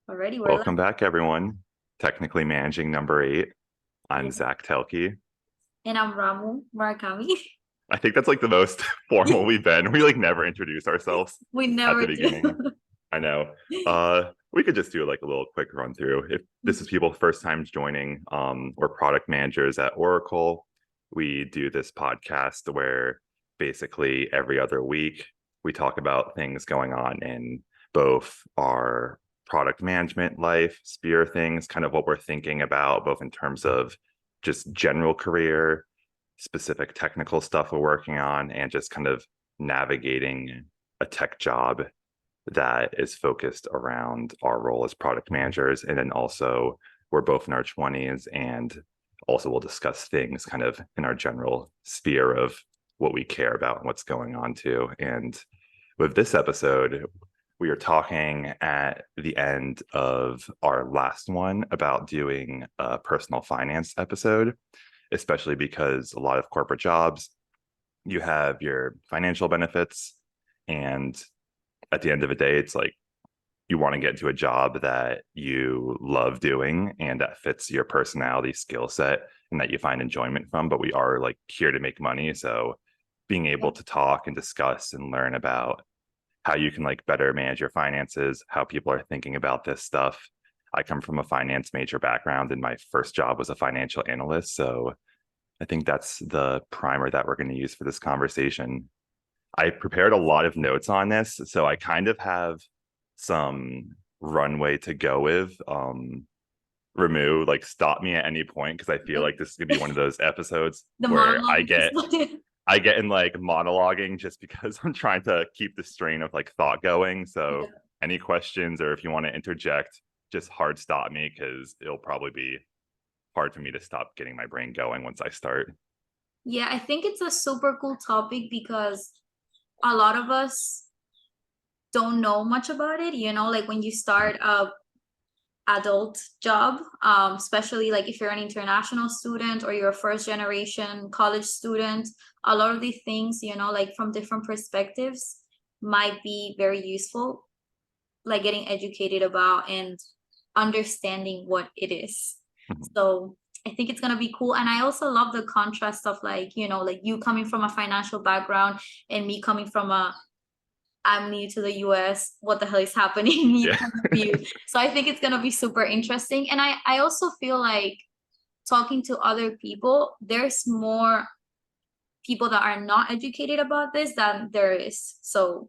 Already, we're Welcome live. back, everyone. Technically managing number 8. I'm Yeah. Zach Telke. And I'm Ramu Murakami. I think that's like the most formal we've been. We like never introduce ourselves We at the never beginning. do. I know. We could just do like a little quick run through. If this is people first time joining, we're product managers at Oracle. We do this podcast where basically every other week we talk about things going on in both our product management life, sphere things, kind of what we're thinking about, both in terms of just general career, specific technical stuff we're working on, and just kind of navigating a tech job that is focused around our role as product managers. And then also, we're both in our 20s, and also we'll discuss things kind of in our general sphere of what we care about and what's going on too. And with this episode, we are talking at the end of our last one about doing a personal finance episode, especially because a lot of corporate jobs, you have your financial benefits, and at the end of the day, it's like you want to get to a job that you love doing and that fits your personality, skill set, and that you find enjoyment from. But we are like here to make money. So being able to talk and discuss and learn about how you can like better manage your finances, how people are thinking about this stuff. I come from a finance major background, and my first job was a financial analyst. So I think that's the primer that we're going to use for this conversation. I prepared a lot of notes on this, so I kind of have some runway to go with. Ramu, like stop me at any point because I feel like this is gonna be one of those episodes The where I monologue. get I get in like monologuing just because I'm trying to keep the strain of like thought going. So any questions, or if you want to interject, just hard stop me because it'll probably be hard for me to stop getting my brain going once I start. Yeah, I think it's a super cool topic because a lot of us don't know much about it. Like when you start a adult job, especially like if you're an international student or you're a first generation college student, a lot of these things, like from different perspectives might be very useful, like getting educated about and understanding what it is. So I think it's gonna be cool. And I also love the contrast of like, like you coming from a financial background and me coming from a I'm new to the US, what the hell is happening? You Yeah. kind of view. So I think it's gonna be super interesting. And I also feel like talking to other people, there's more people that are not educated about this than there is. So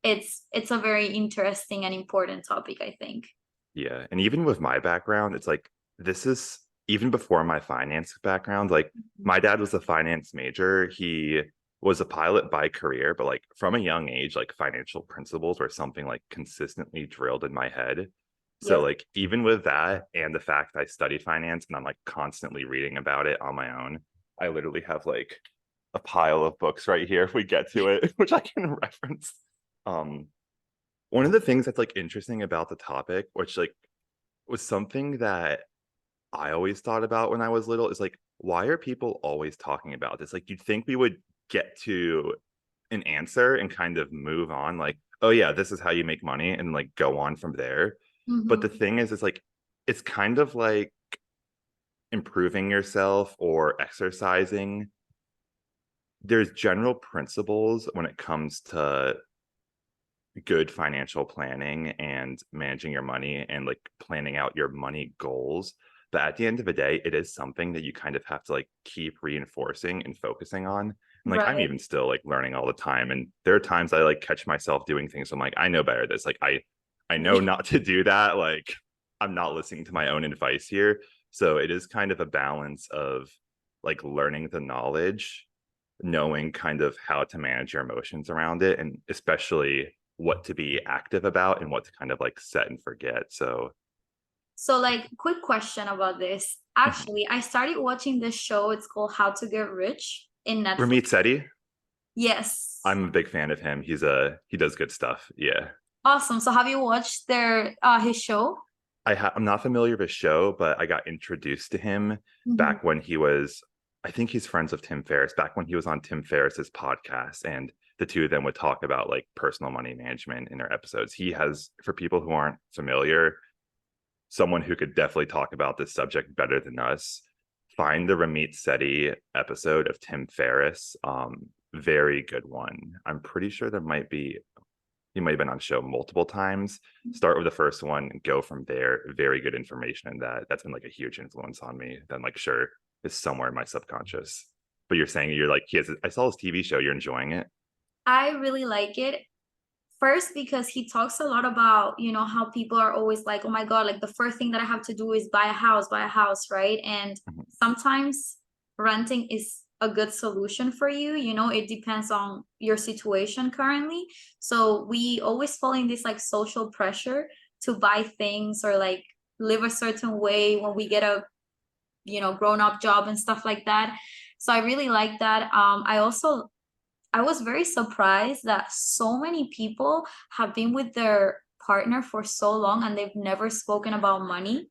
it's a very interesting and important topic, I think. Yeah. And even with my background, it's like this is even before my finance background. Like my dad was a finance major. He was a pilot by career, but like from a young age, like financial principles were something like consistently drilled in my head. So Yep. like even with that and the fact I study finance and I'm like constantly reading about it on my own, I literally have like a pile of books right here if we get to it, which I can reference. Um, One of the things that's like interesting about the topic, which like was something that I always thought about when I was little, is like, why are people always talking about this? Like, you'd think we would get to an answer and kind of move on, like, oh yeah, this is how you make money, and like go on from there. But the Mm-hmm. thing is, it's like it's kind of like improving yourself or exercising. There's general principles when it comes to good financial planning and managing your money and like planning out your money goals. But at the end of the day, it is something that you kind of have to like keep reinforcing and focusing on. And like I'm Right. even still like learning all the time. And there are times I like catch myself doing things. I'm like, I know better this. Like I know not to do that. Like I'm not listening to my own advice here. So it is kind of a balance of like learning the knowledge, knowing kind of how to manage your emotions around it, and especially what to be active about and what to kind of like set and forget. So So, like, quick question about this. Actually, I started watching this show. It's called How to Get Rich in Netflix. Ramit Sethi, Yes. I'm a big fan of him. He does good stuff. Yeah. Awesome. So have you watched their his show? I'm not familiar with his show, but I got introduced to him Mhm. back when he was, I think he's friends with Tim Ferriss, back when he was on Tim Ferriss's podcast, and the two of them would talk about like personal money management in their episodes. He has, for people who aren't familiar, someone who could definitely talk about this subject better than us, find the Ramit Sethi episode of Tim Ferriss. Very good one. I'm pretty sure he might have been on show multiple times. Start with the first one and go from there. Very good information in that. That's been like a huge influence on me. Then like sure is somewhere in my subconscious. But you're saying you're like, I saw his TV show. You're enjoying it? I really like it. First, because he talks a lot about, how people are always like, oh my God, like the first thing that I have to do is buy a house, right? And sometimes renting is a good solution for you. It depends on your situation currently. So we always fall in this like social pressure to buy things or like live a certain way when we get a, grown up job and stuff like that. So I really like that. I was very surprised that so many people have been with their partner for so long and they've never spoken about money.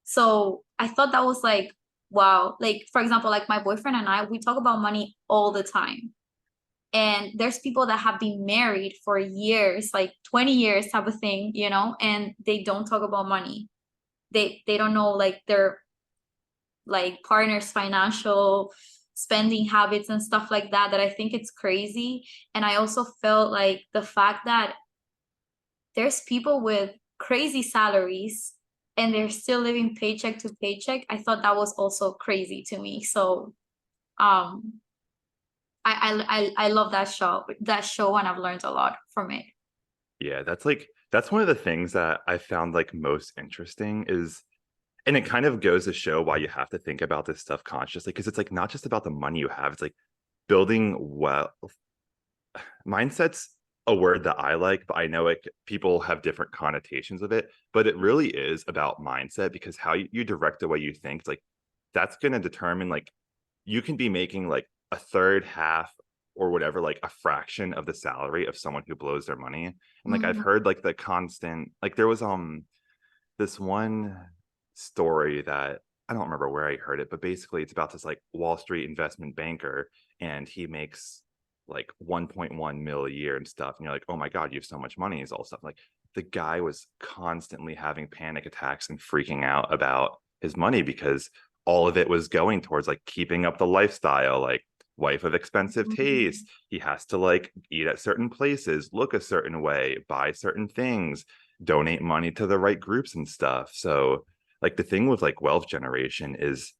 So I thought that was like, wow. Like, for example, like my boyfriend and I, we talk about money all the time. And there's people that have been married for years, like 20 years type of thing, and they don't talk about money. They don't know like their like partner's financial spending habits and stuff like that I think it's crazy. And I also felt like the fact that there's people with crazy salaries and they're still living paycheck to paycheck. I thought that was also crazy to me. So um I love that show and I've learned a lot from it. Yeah, that's one of the things that I found like most interesting is, and it kind of goes to show why you have to think about this stuff consciously, because it's like not just about the money you have, it's like building wealth. Mindset's a word that I like, but I know like people have different connotations of it, but it really is about mindset, because how you direct the way you think, it's like that's going to determine like you can be making like a third, half, or whatever, like a fraction of the salary of someone who blows their money. And like I've heard like the constant, like there was this one story that I don't remember where I heard it, but basically it's about this like Wall Street investment banker, and he makes like 1.1 mil a year and stuff. And you're like, oh my God, you have so much money, is all stuff. Like the guy was constantly having panic attacks and freaking out about his money because all of it was going towards like keeping up the lifestyle, like wife of expensive taste. He has to like eat at certain places, look a certain way, buy certain things, donate money to the right groups and stuff. So like the thing with like wealth generation is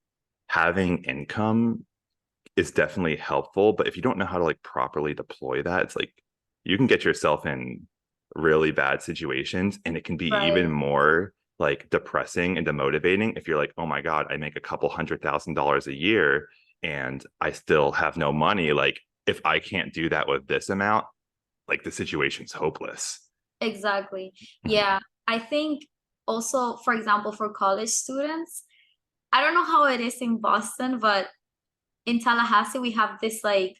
having income is definitely helpful, but if you don't know how to like properly deploy that, it's like you can get yourself in really bad situations, and it can be even Right. more like depressing and demotivating if you're like, oh my God, I make a couple $100,000 a year and I still have no money. Like if I can't do that with this amount, like the situation's hopeless. Exactly. Yeah. I think also, for example, for college students, I don't know how it is in Boston, but in Tallahassee, we have this like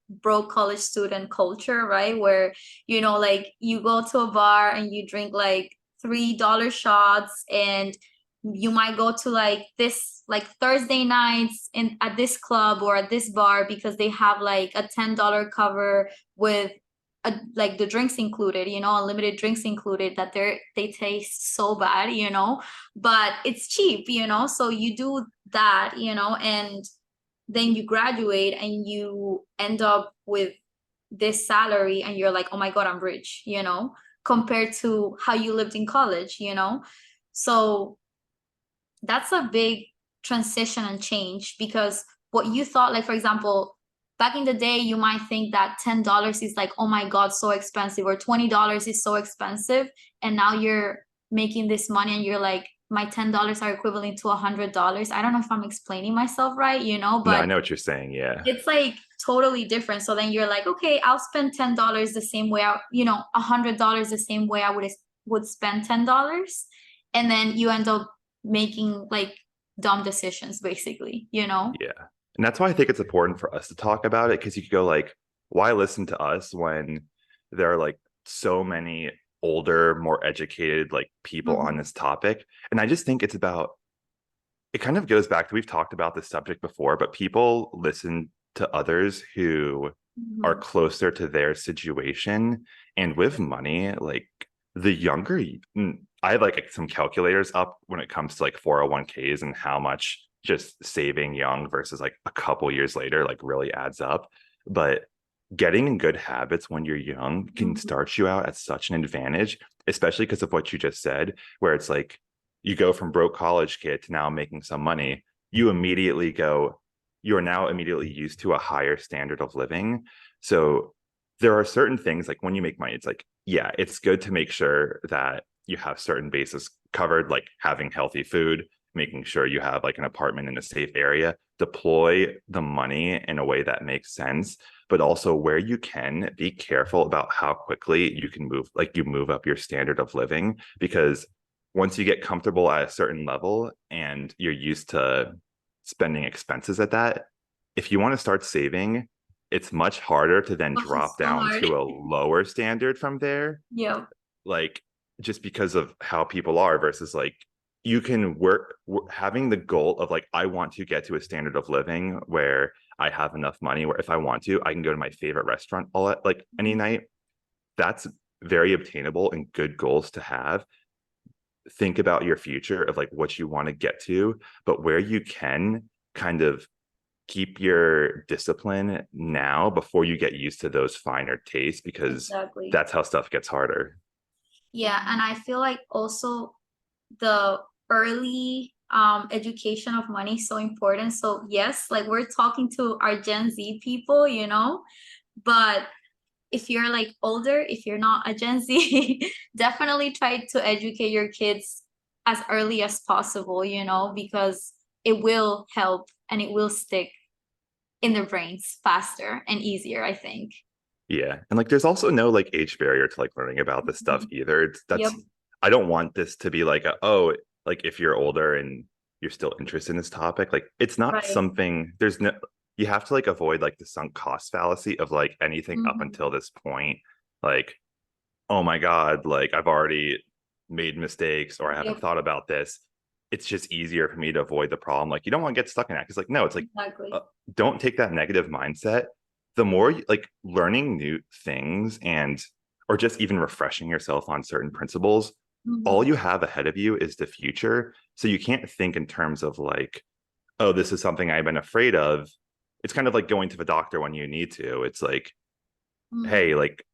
broke college student culture, right? Where, like you go to a bar and you drink like $3 shots, and you might go to like this like Thursday nights in at this club or at this bar because they have like a $10 cover with like the drinks included, unlimited drinks included, that they taste so bad, but it's cheap, so you do that, and then you graduate and you end up with this salary and you're like, oh my God, I'm rich, compared to how you lived in college, so that's a big transition and change, because what you thought, like for example, back in the day, you might think that $10 is like, oh my God, so expensive, or $20 is so expensive, and now you're making this money and you're like, my $10 are equivalent to $100. I don't know if I'm explaining myself right, No, I but know what you're saying. Yeah. it's like totally different. So then you're like, okay, I'll spend $10 the same way $100 the same way I would spend $10. And then you end up making like dumb decisions, basically, Yeah. And that's why I think it's important for us to talk about it, because you could go like, why listen to us when there are like so many older, more educated like people on Mhm. this topic. And I just think it's about, it kind of goes back to, we've talked about this subject before, but people listen to others who are Mhm. closer to their situation. And with money, like the younger, I have like some calculators up when it comes to like 401ks and how much just saving young versus like a couple years later like really adds up. But getting in good habits when you're young can start you out at such an advantage, especially because of what you just said, where it's like you go from broke college kid to now making some money. You are now immediately used to a higher standard of living. So there are certain things like when you make money, it's like, yeah, it's good to make sure that you have certain bases covered, like having healthy food, making sure you have like an apartment in a safe area, deploy the money in a way that makes sense, but also where you can be careful about how quickly you can move up your standard of living, because once you get comfortable at a certain level and you're used to spending expenses at that, if you want to start saving, it's much harder to then Oh, it's drop so down hard. to a lower standard from there. Yeah, Like just because of how people are versus like you can having the goal of like, I want to get to a standard of living where I have enough money where if I want to, I can go to my favorite restaurant all at like any night. That's very obtainable and good goals to have. Think about your future of like what you want to get to, but where you can kind of keep your discipline now before you get used to those finer tastes, because exactly. that's how stuff gets harder. Yeah, and I feel like also the early education of money is so important. So yes, like we're talking to our Gen Z people, but if you're like older, if you're not a Gen Z, definitely try to educate your kids as early as possible, because it will help and it will stick in their brains faster and easier, I think. Yeah. And like there's also no like age barrier to like learning about this stuff either. Yep. I don't want this to be like oh, like if you're older and you're still interested in this topic, like it's not Right. something there's no you have to like avoid like the sunk cost fallacy of like anything up Mhm. until this point. Like, oh my God, like I've already made mistakes or I haven't Yep, thought about this. It's just easier for me to avoid the problem. Like, you don't want to get stuck in that. Cause like, no, it's like, exactly. uh, don't take that negative mindset. The more like learning new things or just even refreshing yourself on certain principles, all Mhm. you have ahead of you is the future. So you can't think in terms of like, oh, this is something I've been afraid of. It's kind of like going to the doctor when you need to. It's like, Mhm. hey, like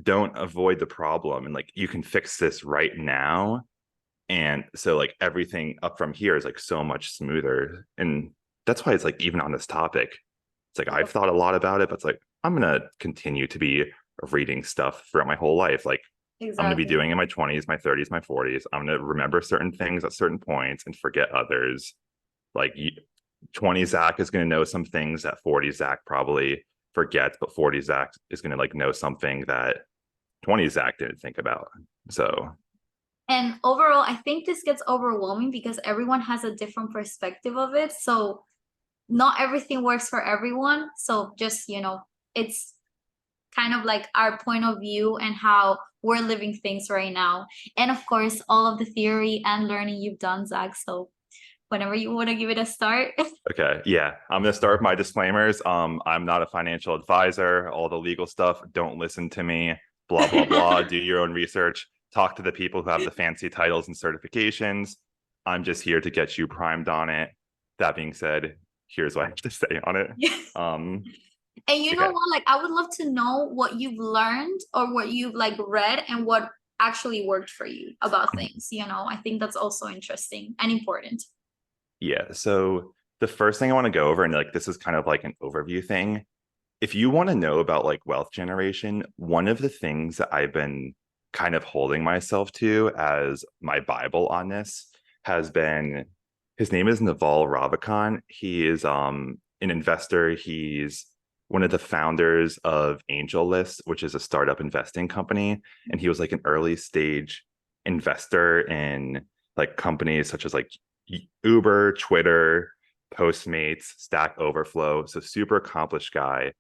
don't avoid the problem and like you can fix this right now, and so like everything up from here is like so much smoother. And that's why it's like even on this topic, it's like I've Yep, thought a lot about it, but it's like I'm gonna continue to be reading stuff throughout my whole life. Like I'm gonna be exactly. doing in my 20s, my 30s, my 40s. I'm gonna remember certain things at certain points and forget others. Like 20 Zach is gonna know some things that 40 Zach probably forgets, but 40 Zach is gonna like know something that 20 Zach didn't think about. So And overall, I think this gets overwhelming because everyone has a different perspective of it. So not everything works for everyone. So just, it's kind of like our point of view and how we're living things right now. And of course, all of the theory and learning you've done, Zach. So whenever you want to give it a start. okay, yeah, I'm gonna start with my disclaimers. I'm not a financial advisor. All the legal stuff, don't listen to me. Blah blah blah. Do your own research. Talk to the people who have the fancy titles and certifications. I'm just here to get you primed on it. That being said, here's what I have to say on it. Um, And you know okay, what? Like, I would love to know what you've learned or what you've like read and what actually worked for you about things. I think that's also interesting and important. yeah. So the first thing I want to go over, and like this is kind of like an overview thing. If you want to know about like wealth generation, one of the things that I've been kind of holding myself to as my Bible on this has been his name is Naval Ravikant. He is an investor. He's one of the founders of AngelList, which is a startup investing company. And he was like an early stage investor in like companies such as like Uber, Twitter, Postmates, Stack Overflow. So super accomplished guy.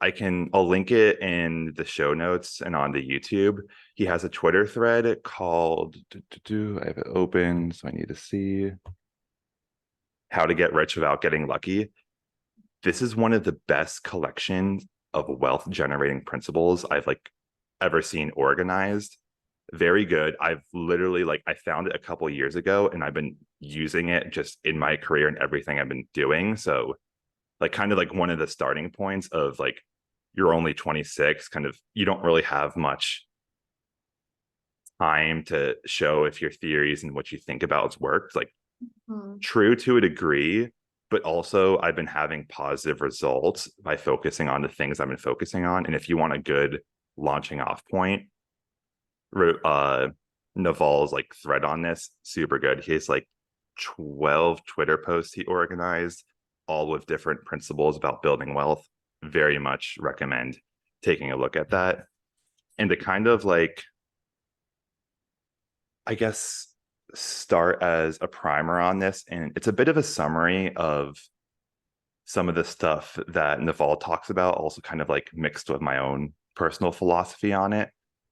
I'll link it in the show notes and on the YouTube. He has a Twitter thread called I have it open, so I need to see how to get rich without getting lucky. This is one of the best collections of wealth generating principles I've like ever seen organized. very good. I've literally like I found it a couple years ago and I've been using it just in my career and everything I've been doing. So like kind of like one of the starting points of like you're only 26, kind of you don't really have much time to show if your theories and what you think about has worked. Like Hmm. true to a degree, but also I've been having positive results by focusing on the things I've been focusing on. And if you want a good launching off point, uh Naval's like thread on this, super good. He has like 12 Twitter posts he organized, all with different principles about building wealth. Very much recommend taking a look at that. And to kind of like, I guess, start as a primer on this, and it's a bit of a summary of some of the stuff that Naval talks about, also kind of like mixed with my own personal philosophy on it.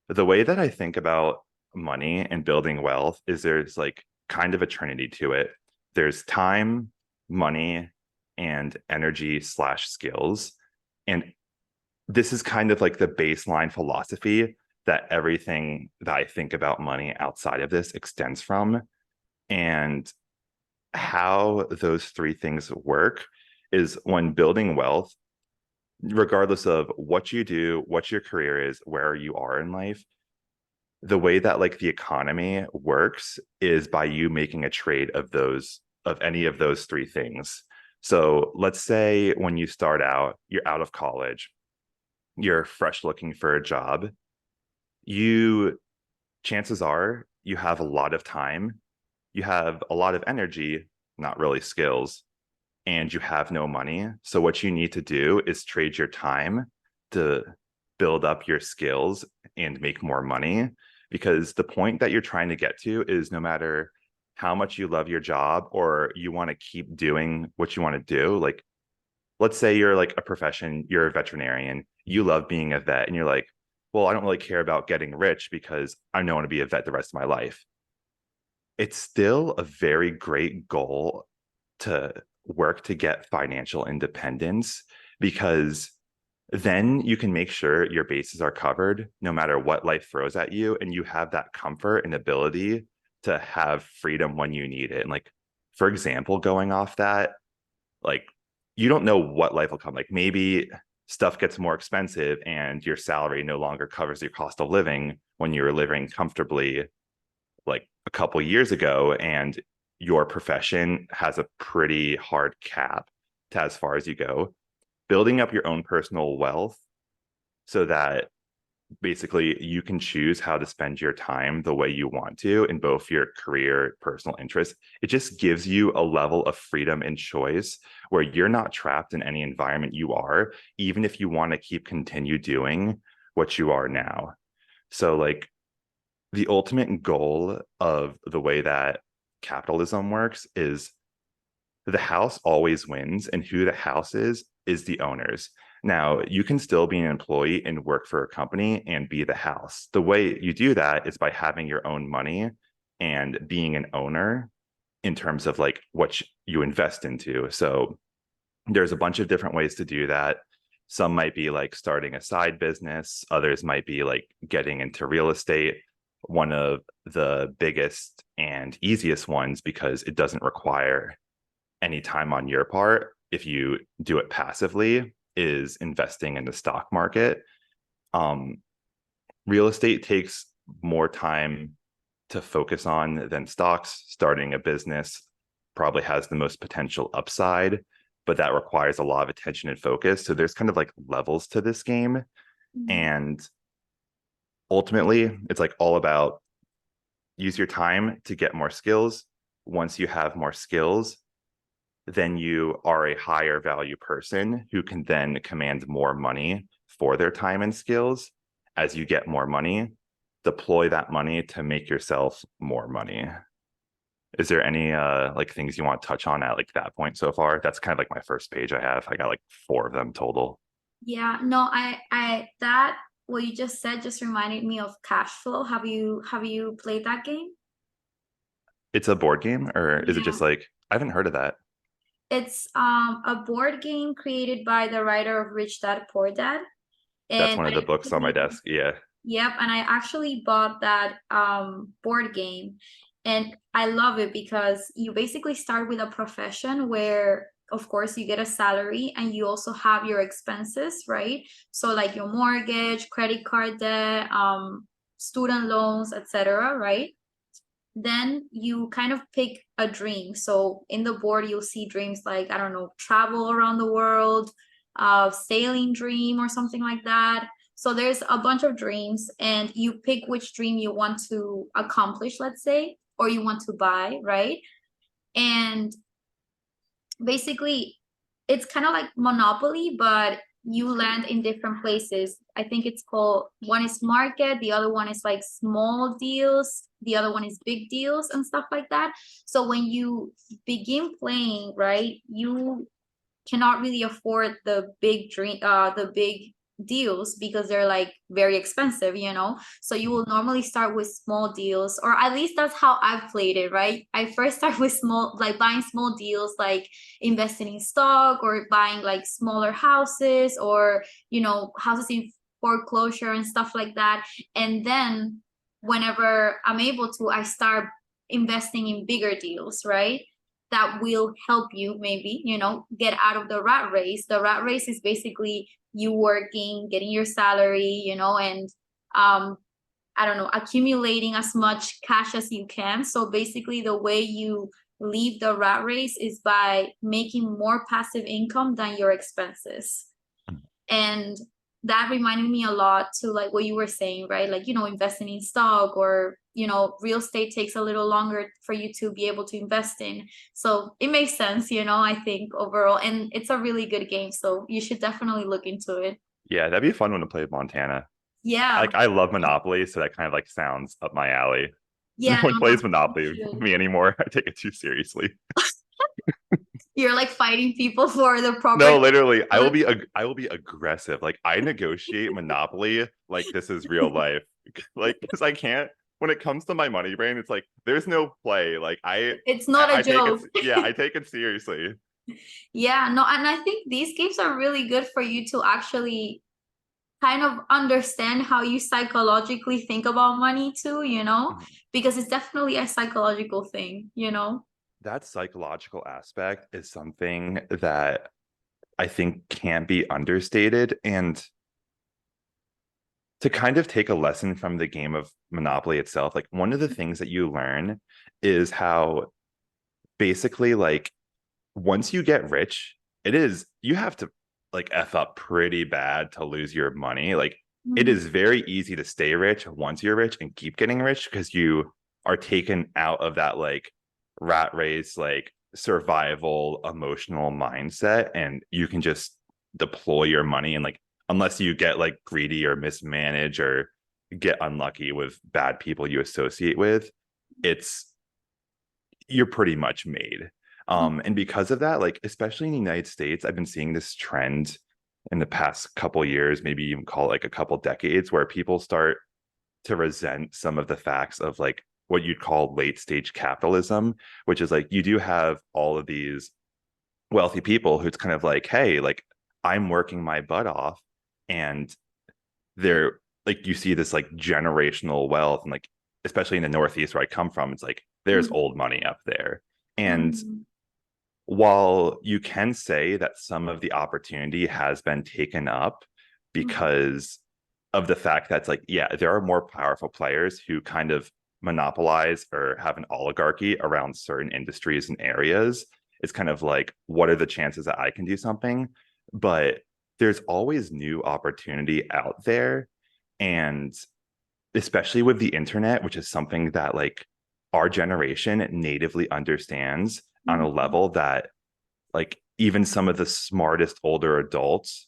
The way that I think about money and building wealth is there's like kind of a trinity to it. There's time, money, and energy slash skills. And this is kind of like the baseline philosophy that everything that I think about money outside of this extends from. And how those three things work is when building wealth, regardless of what you do, what your career is, where you are in life, the way that like the economy works is by you making a trade of those, of any of those three things. So let's say when you start out, you're out of college, you're fresh looking for a job, you chances are you have a lot of time, you have a lot of energy, not really skills, and you have no money. So what you need to do is trade your time to build up your skills and make more money. Because the point that you're trying to get to is no matter how much you love your job or you want to keep doing what you want to do, like let's say you're like a profession, you're a veterinarian, you love being a vet, and you're like, well, I don't really care about getting rich because I don't want to be a vet the rest of my life. It's still a very great goal to work to get financial independence, because then you can make sure your bases are covered no matter what life throws at you, and you have that comfort and ability to have freedom when you need it. And like, for example, going off that, like you don't know what life will come. Like maybe stuff gets more expensive and your salary no longer covers your cost of living when you were living comfortably like a couple years ago, and your profession has a pretty hard cap to as far as you go. Building up your own personal wealth so that basically you can choose how to spend your time the way you want to in both your career, personal interests. It just gives you a level of freedom and choice where you're not trapped in any environment you are, even if you want to keep continue doing what you are now. So like the ultimate goal of the way that capitalism works is the house always wins, and who the house is the owners. Now, you can still be an employee and work for a company and be the house. The way you do that is by having your own money and being an owner in terms of like what you invest into. So there's a bunch of different ways to do that. Some might be like starting a side business, others might be like getting into real estate. One of the biggest and easiest ones, because it doesn't require any time on your part if you do it passively, is investing in the stock market. Um, Real estate takes more time to focus on than stocks. Starting a business probably has the most potential upside, but that requires a lot of attention and focus. So there's kind of like levels to this game. Mhm. And ultimately, it's like all about use your time to get more skills. Once you have more skills, then you are a higher value person who can then command more money for their time and skills. As you get more money, deploy that money to make yourself more money. Is there any like things you want to touch on at like that point so far? That's kind of like my first page I have. I got like 4 of them total. Yeah, no, that what you just said just reminded me of cash flow. Have you played that game? It's a board game, or is it Yeah. just like I haven't heard of that? It's a board game created by the writer of Rich Dad Poor Dad. That's And one of the books on my basically, desk. Yeah. Yep, and I actually bought that board game, and I love it because you basically start with a profession where of course you get a salary and you also have your expenses, right? So like your mortgage, credit card debt, student loans, etc., right? Then you kind of pick a dream. So in the board, you'll see dreams like, I don't know, travel around the world, sailing dream or something like that. So there's a bunch of dreams, and you pick which dream you want to accomplish, let's say, or you want to buy, right? And basically it's kind of like Monopoly, but you land in different places. I think it's called, one is market, the other one is like small deals, the other one is big deals and stuff like that. So when you begin playing, right, you cannot really afford the big deals because they're like very expensive, you know. So you will normally start with small deals, or at least that's how I've played it, right? I first start with small, like buying small deals, like investing in stock or buying like smaller houses, or you know, houses in foreclosure and stuff like that. And then whenever I'm able to, I start investing in bigger deals, right, that will help you maybe, you know, get out of the rat race. The rat race is basically you working, getting your salary, you know, and I don't know, accumulating as much cash as you can. So basically the way you leave the rat race is by making more passive income than your expenses. And that reminded me a lot to like what you were saying, right? Like, you know, investing in stock, or, you know, real estate takes a little longer for you to be able to invest in. So it makes sense, you know, I think overall. And it's a really good game. So you should definitely look into it. Yeah, that'd be a fun one to play with Montana. Yeah. Like I love Monopoly, so that kind of like sounds up my alley. No Yeah, one no, plays Monopoly you with should. me anymore. I take it too seriously. You're like fighting people for the No, property. literally, I will be aggressive. Like I negotiate Monopoly like this is real life. Like because I can't when it comes to my money brain, it's like there's no play. Like It's not a I take it joke. yeah, I take it seriously. Yeah, no, and I think these games are really good for you to actually kind of understand how you psychologically think about money too, you know, Mhm. because it's definitely a psychological thing, you know. That psychological aspect is something that I think can't be understated. And to kind of take a lesson from the game of Monopoly itself, like one of the things that you learn is how basically like once you get rich, it is you have to like F up pretty bad to lose your money. Like it Mhm. is very easy to stay rich once you're rich and keep getting rich because you are taken out of that like rat race, like survival emotional mindset, and you can just deploy your money and like unless you get like greedy or mismanage or get unlucky with bad people you associate with, it's you're pretty much made. And because of that, like especially in the United States, I've been seeing this trend in the past couple years, maybe even call it like a couple decades, where people start to resent some of the facts of like what you'd call late stage capitalism, which is like you do have all of these wealthy people who's kind of like, hey, like I'm working my butt off, and they're like you see this like generational wealth, and like especially in the Northeast where I come from, it's like there's Mhm. old money up there. And Mhm. while you can say that some of the opportunity has been taken up Mhm. because of the fact that it's like, yeah, there are more powerful players who kind of monopolize or have an oligarchy around certain industries and areas. It's kind of like, what are the chances that I can do something? But there's always new opportunity out there. And especially with the internet, which is something that like our generation natively understands on a Mhm. level that like even some of the smartest older adults,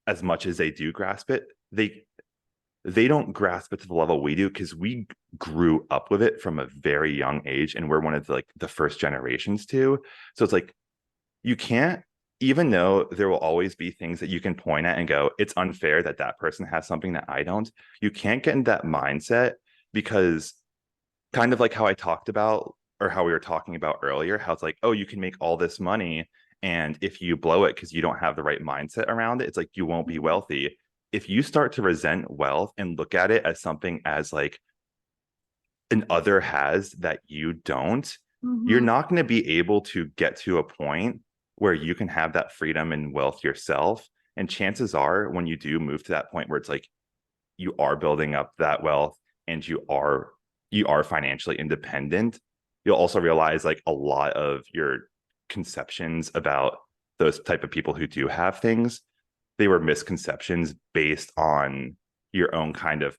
as much as they do grasp it, they don't grasp it to the level we do because we grew up with it from a very young age and we're one of the, like the first generations to. So it's like you can't, even though there will always be things that you can point at and go, it's unfair that that person has something that I don't. You can't get in that mindset because kind of like how I talked about or how we were talking about earlier, how it's like, oh, you can make all this money. And if you blow it because you don't have the right mindset around it, it's like you won't be wealthy. if you start to resent wealth and look at it as something as like an other has that you don't, you're Mm-hmm. not going to be able to get to a point where you can have that freedom and wealth yourself. And chances are, when you do move to that point where it's like you are building up that wealth and you are financially independent, you'll also realize like a lot of your conceptions about those type of people who do have things, they were misconceptions based on your own kind of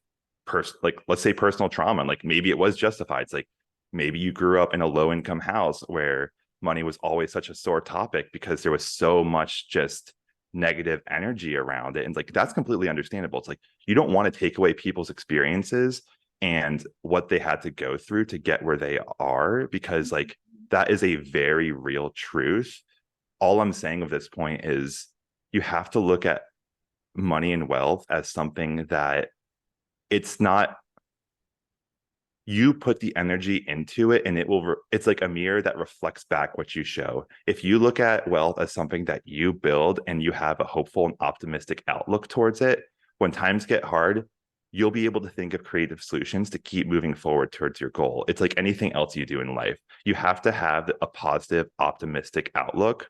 like let's say personal trauma. And like maybe it was justified. It's like maybe you grew up in a low income house where money was always such a sore topic because there was so much just negative energy around it. And like that's completely understandable. It's like you don't want to take away people's experiences and what they had to go through to get where they are, because like that is a very real truth. All I'm saying of this point is you have to look at money and wealth as something that it's not, you put the energy into it and it's like a mirror that reflects back what you show. If you look at wealth as something that you build and you have a hopeful and optimistic outlook towards it, when times get hard, you'll be able to think of creative solutions to keep moving forward towards your goal. It's like anything else you do in life. You have to have a positive, optimistic outlook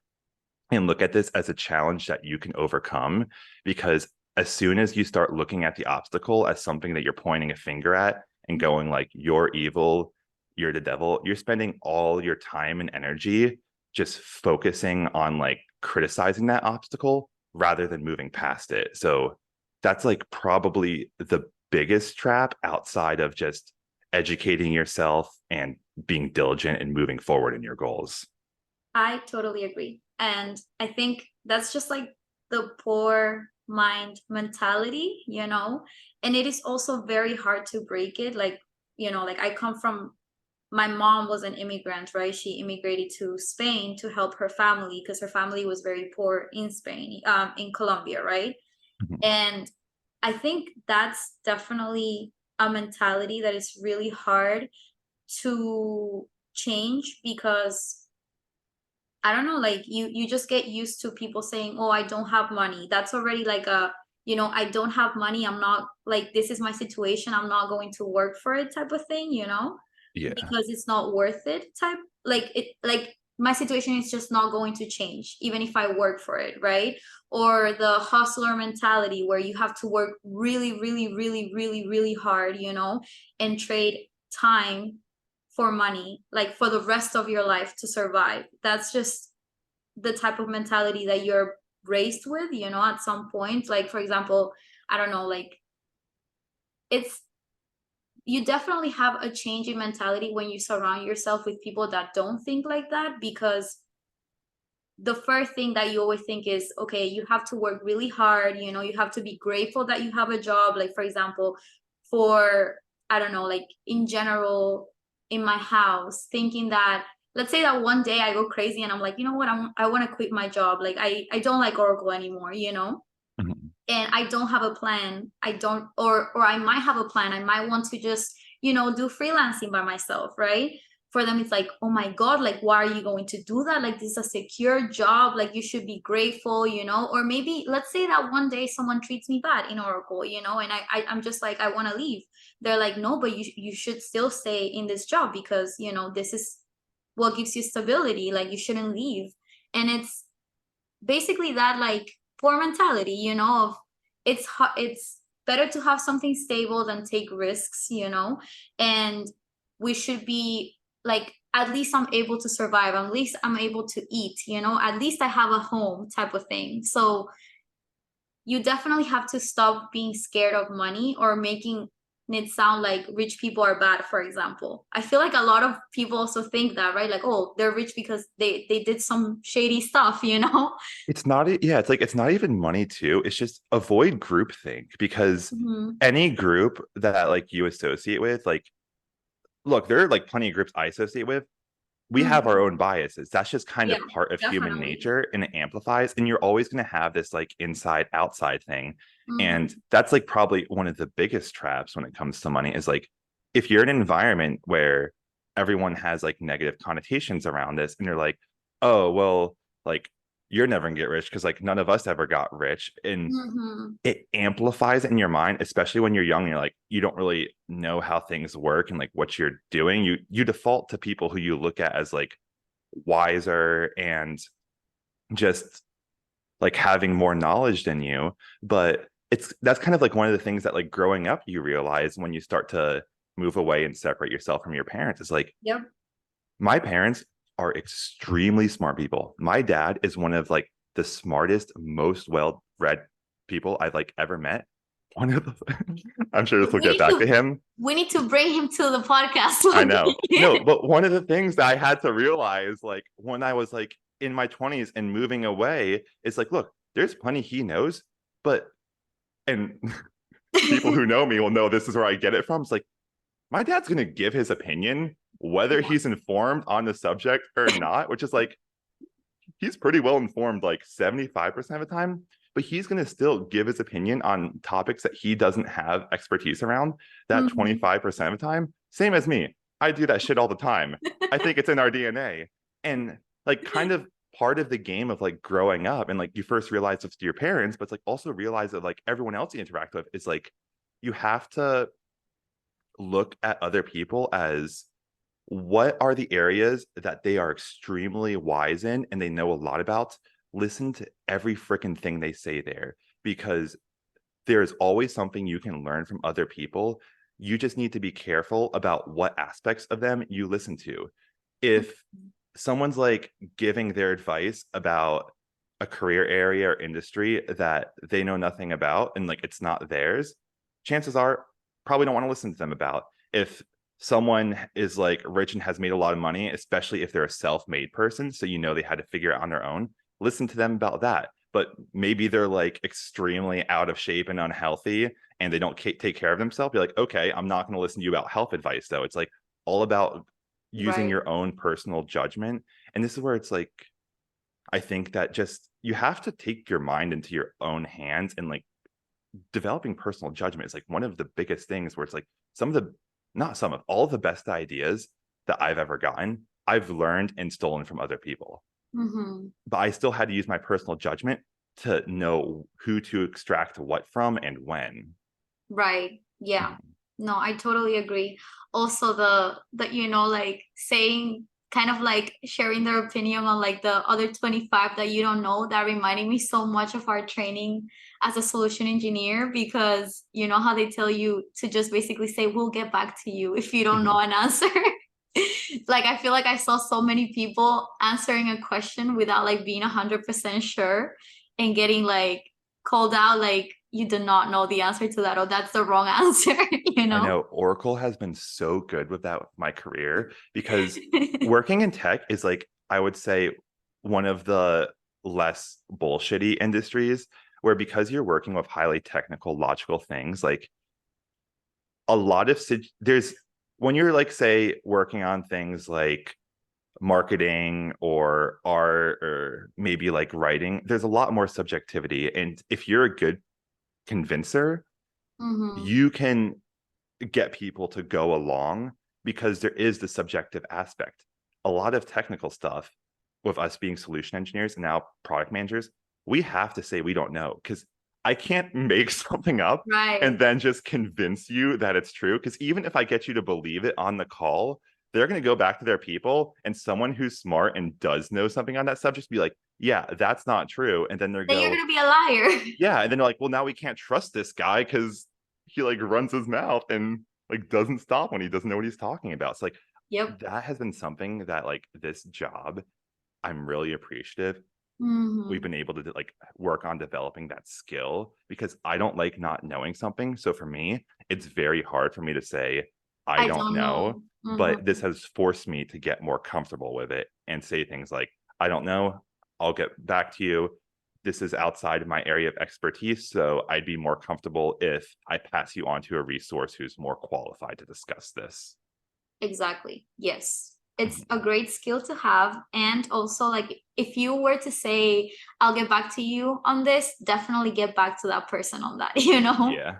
and look at this as a challenge that you can overcome, because as soon as you start looking at the obstacle as something that you're pointing a finger at and going like you're evil, you're the devil, you're spending all your time and energy just focusing on like criticizing that obstacle rather than moving past it. So that's like probably the biggest trap outside of just educating yourself and being diligent and moving forward in your goals. I totally agree. And I think that's just like the poor mind mentality, you know? And it is also very hard to break it. Like, you know, like I come from, my mom was an immigrant, right? She immigrated to Spain to help her family because her family was very poor in Spain, in Colombia, right? Mhm. And I think that's definitely a mentality that is really hard to change because I don't know, like you just get used to people saying, "Oh, I don't have money." That's already like a, you know, I don't have money. I'm not like this is my situation. I'm not going to work for it type of thing, you know, Yeah. because it's not worth it type. Like it like my situation is just not going to change even if I work for it, right? Or the hustler mentality where you have to work really, really, really, really, really hard, you know, and trade time for money, like for the rest of your life to survive. That's just the type of mentality that you're raised with, you know, at some point. Like, for example, I don't know, like it's, you definitely have a change in mentality when you surround yourself with people that don't think like that, because the first thing that you always think is, okay, you have to work really hard, you know, you have to be grateful that you have a job. Like, for example, for, I don't know, like in general, in my house, thinking that, let's say that one day I go crazy and I'm like, you know what, I want to quit my job. Like, I don't like Oracle anymore, you know, Mhm. and I don't have a plan. I don't, or I might have a plan. I might want to just, you know, do freelancing by myself, right? For them, it's like, oh my God, like, why are you going to do that? Like, this is a secure job. Like, you should be grateful, you know? Or maybe let's say that one day someone treats me bad in Oracle, you know, and I'm just like, I want to leave. They're like, no, but you should still stay in this job because, you know, this is what gives you stability. Like, you shouldn't leave. And it's basically that like poor mentality, you know, of it's better to have something stable than take risks, you know, and we should be like, at least I'm able to survive, at least I'm able to eat, you know, at least I have a home type of thing. So you definitely have to stop being scared of money or making it sound like rich people are bad, for example. I feel like a lot of people also think that, right? Like, oh, they're rich because they did some shady stuff, you know? It's not, yeah, it's like it's not even money too. It's just avoid groupthink, because Mhm. any group that like you associate with, like, look, there are like plenty of groups I associate with. We have our Mhm. own biases. That's just kind Yeah, of part of human definitely. nature, and it amplifies. And you're always going to have this like inside outside thing. And Mhm. that's like probably one of the biggest traps when it comes to money is like if you're in an environment where everyone has like negative connotations around this and you're like, oh, well, like you're never gonna get rich because like none of us ever got rich. And Mm-hmm. it amplifies in your mind, especially when you're young and you're like, you don't really know how things work and like what you're doing. You default to people who you look at as like wiser and just like having more knowledge than you. But that's kind of like one of the things that like growing up you realize when you start to move away and separate yourself from your parents. It's like Yep. my parents are extremely smart people. My dad is one of like the smartest, most well-read people I've like ever met. One of the, I'm sure this will We get need back to to him. we need to bring him to the podcast I one know. No, day. but one of the things that I had to realize, like when I was like in my 20s and moving away, is like, look, there's plenty he knows, but and people who know me will know this is where I get it from. It's like my dad's gonna give his opinion, whether Yeah. he's informed on the subject or not, which is like he's pretty well informed like 75% of the time, but he's going to still give his opinion on topics that he doesn't have expertise around that Mhm. 25% of the time. Same as me. I do that shit all the time. I think it's in our DNA. And like kind of part of the game of like growing up and like you first realize it's to your parents, but it's like also realize that like everyone else you interact with is like you have to look at other people as what are the areas that they are extremely wise in and they know a lot about. Listen to every freaking thing they say there because there's always something you can learn from other people. You just need to be careful about what aspects of them you listen to. If someone's like giving their advice about a career area or industry that they know nothing about and like it's not theirs, chances are probably don't want to listen to them about. If someone is like rich and has made a lot of money, especially if they're a self-made person, so you know they had to figure it out on their own, listen to them about that. But maybe they're like extremely out of shape and unhealthy and they don't take care of themselves. Be like, okay, I'm not going to listen to you about health advice though. It's like all about using Right. your own personal judgment. And this is where it's like, I think that just you have to take your mind into your own hands and like developing personal judgment is like one of the biggest things where it's like some of the, not some of, all the best ideas that I've ever gotten, I've learned and stolen from other people. Mm-hmm. But I still had to use my personal judgment to know who to extract what from and when. Right. Yeah. Mhm. No, I totally agree. Also the like saying kind of like sharing their opinion on like the other 25 that you don't know, that reminded me so much of our training as a solution engineer, because you know how they tell you to just basically say we'll get back to you if you don't know an answer. Like I feel like I saw so many people answering a question without like being 100% sure and getting like called out like you do not know the answer to that or that's the wrong answer, you I know? know Oracle has been so good with that with my career because working in tech is like, I would say, one of the less bullshitty industries where because you're working with highly technical, logical things, like a lot of there's when you're like say working on things like marketing or art or maybe like writing, there's a lot more subjectivity. And if you're a good convincer, Mm-hmm. you can get people to go along because there is the subjective aspect. A lot of technical stuff with us being solution engineers and now product managers, we have to say we don't know because I can't make something up and Right. then just convince you that it's true. Because even if I get you to believe it on the call, they're going to go back to their people and someone who's smart and does know something on that subject be like, yeah, that's not true. And then they Then you're go, gonna be a liar. yeah. And then they're like, well, now we can't trust this guy because he like runs his mouth and like doesn't stop when he doesn't know what he's talking about. It's like Yep. that has been something that like this job, I'm really appreciative. We've Mm-hmm. been able to like work on developing that skill because I don't like not knowing something. So for me, it's very hard for me to say, I I don't don't know. know. But this Mm-hmm. has forced me to get more comfortable with it and say things like, I don't know. I'll get back to you. This is outside of my area of expertise. So I'd be more comfortable if I pass you on to a resource who's more qualified to discuss this. Exactly. Yes. It's Mhm. a great skill to have. And also, like, if you were to say, I'll get back to you on this, definitely get back to that person on that, you know? Yeah.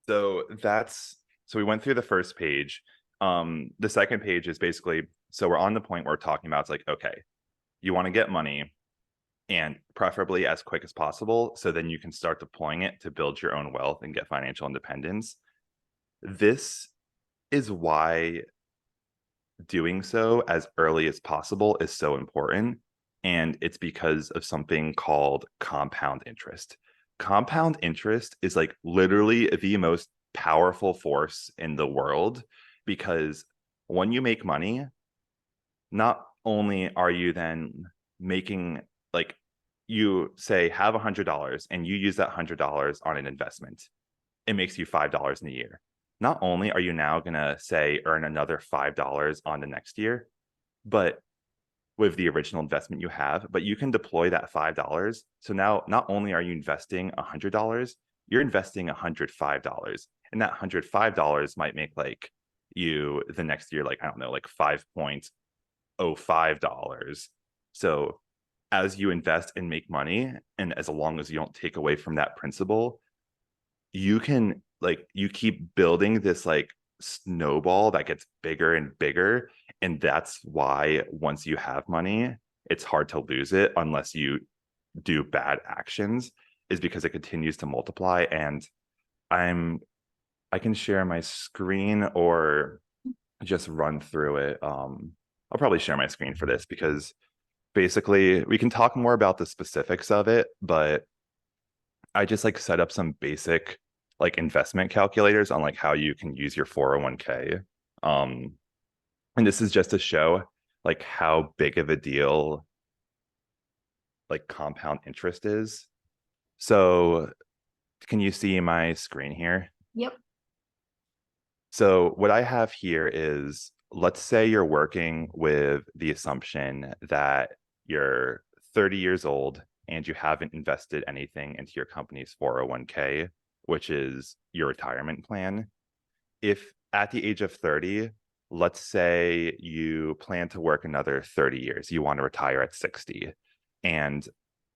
So that's so we went through the first page. The second page is basically so we're on the point where we're talking about it's like, okay, You want to get money, and preferably as quick as possible, so then you can start deploying it to build your own wealth and get financial independence. This is why doing so as early as possible is so important. And it's because of something called compound interest. Compound interest is like literally the most powerful force in the world, because when you make money, not only are you then making, like, you say have $100 and you use that $100 on an investment, it makes you $5 in a year. Not only are you now going to say earn another $5 on the next year, but with the original investment you have, but you can deploy that $5. So now not only are you investing $100, you're investing $105. And that $105 might make like you the next year, like, I don't know, like $5.05. So as you invest and make money, and as long as you don't take away from that principle, you can, like, you keep building this like snowball that gets bigger and bigger. And that's why once you have money, it's hard to lose it unless you do bad actions, is because it continues to multiply. And I can share my screen or just run through it. I'll probably share my screen for this, because basically we can talk more about the specifics of it, but I just like set up some basic like investment calculators on like how you can use your 401k. Um, and this is just to show like how big of a deal like compound interest is. So can you see my screen here? Yep. So what I have here is, let's say you're working with the assumption that you're 30 years old and you haven't invested anything into your company's 401k, which is your retirement plan. If at the age of 30, let's say you plan to work another 30 years, you want to retire at 60. And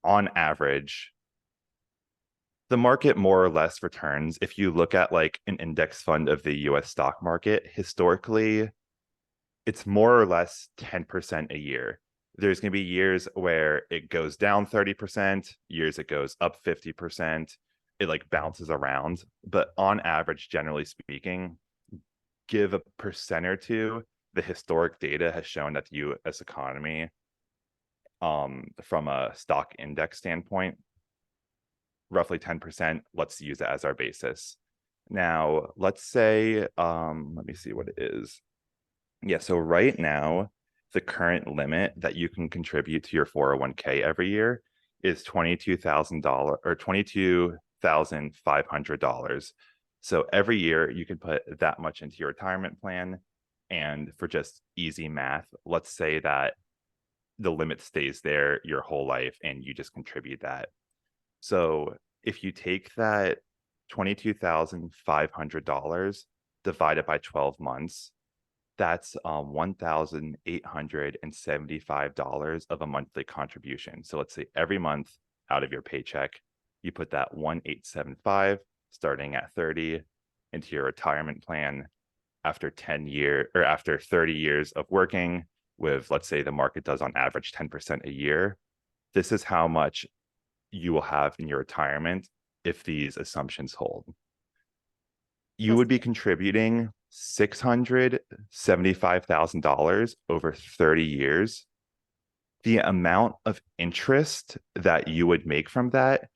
on average, the market more or less returns. If you look at like an index fund of the US stock market, historically, it's more or less 10% a year. There's going to be years where it goes down 30%, years it goes up 50%. It like bounces around. But on average, generally speaking, give a percent or two, the historic data has shown that the US economy, from a stock index standpoint, roughly 10%, let's use that as our basis. Now, let's say, let me see what it is. Yeah, so right now, the current limit that you can contribute to your 401k every year is $22,000 or $22,500. So every year you can put that much into your retirement plan. And for just easy math, let's say that the limit stays there your whole life and you just contribute that. So if you take that $22,500 divided by 12 months, that's $1,875 of a monthly contribution. So let's say every month out of your paycheck, you put that 1,875 starting at 30 into your retirement plan. After 10 years or after 30 years of working with, let's say the market does on average 10% a year, this is how much you will have in your retirement if these assumptions hold. You would be contributing $675,000 over 30 years. The amount of interest that you would make from that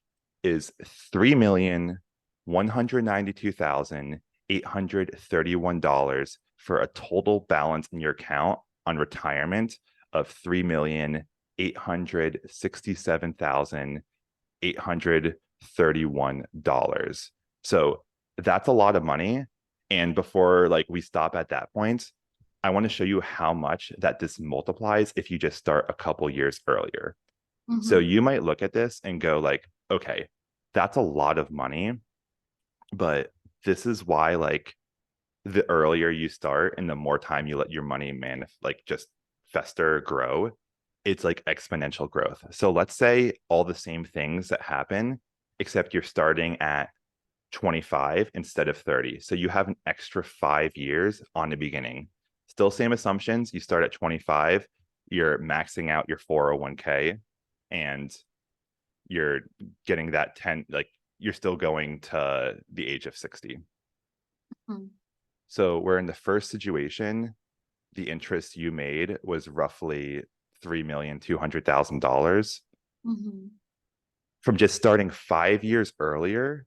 is $3,192,831 for a total balance in your account on retirement of $3,867,831. So that's a lot of money. And before like we stop at that point, I want to show you how much that this multiplies if you just start a couple years earlier. Mm-hmm. So you might look at this and go like, okay, that's a lot of money, but this is why like the earlier you start and the more time you let your money like just fester, grow, it's like exponential growth. So let's say all the same things that happen, except you're starting at 25 instead of 30. So you have an extra 5 years on the beginning. Still same assumptions. You start at 25. you're maxing out your 401k and you're getting that 10, like you're still going to the age of 60. Hmm. So where in the first situation, the interest you made was roughly $3,200,000. Mm-hmm. From just starting 5 years earlier,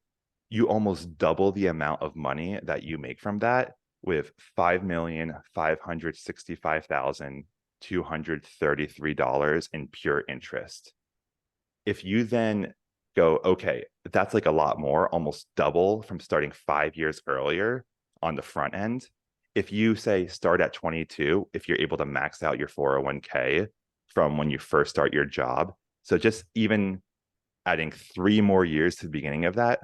you almost double the amount of money that you make from that with $5,565,233 in pure interest. If you then go, okay, that's like a lot more, almost double from starting 5 years earlier on the front end. If you say start at 22, if you're able to max out your 401k from when you first start your job, so just even adding 3 more years to the beginning of that,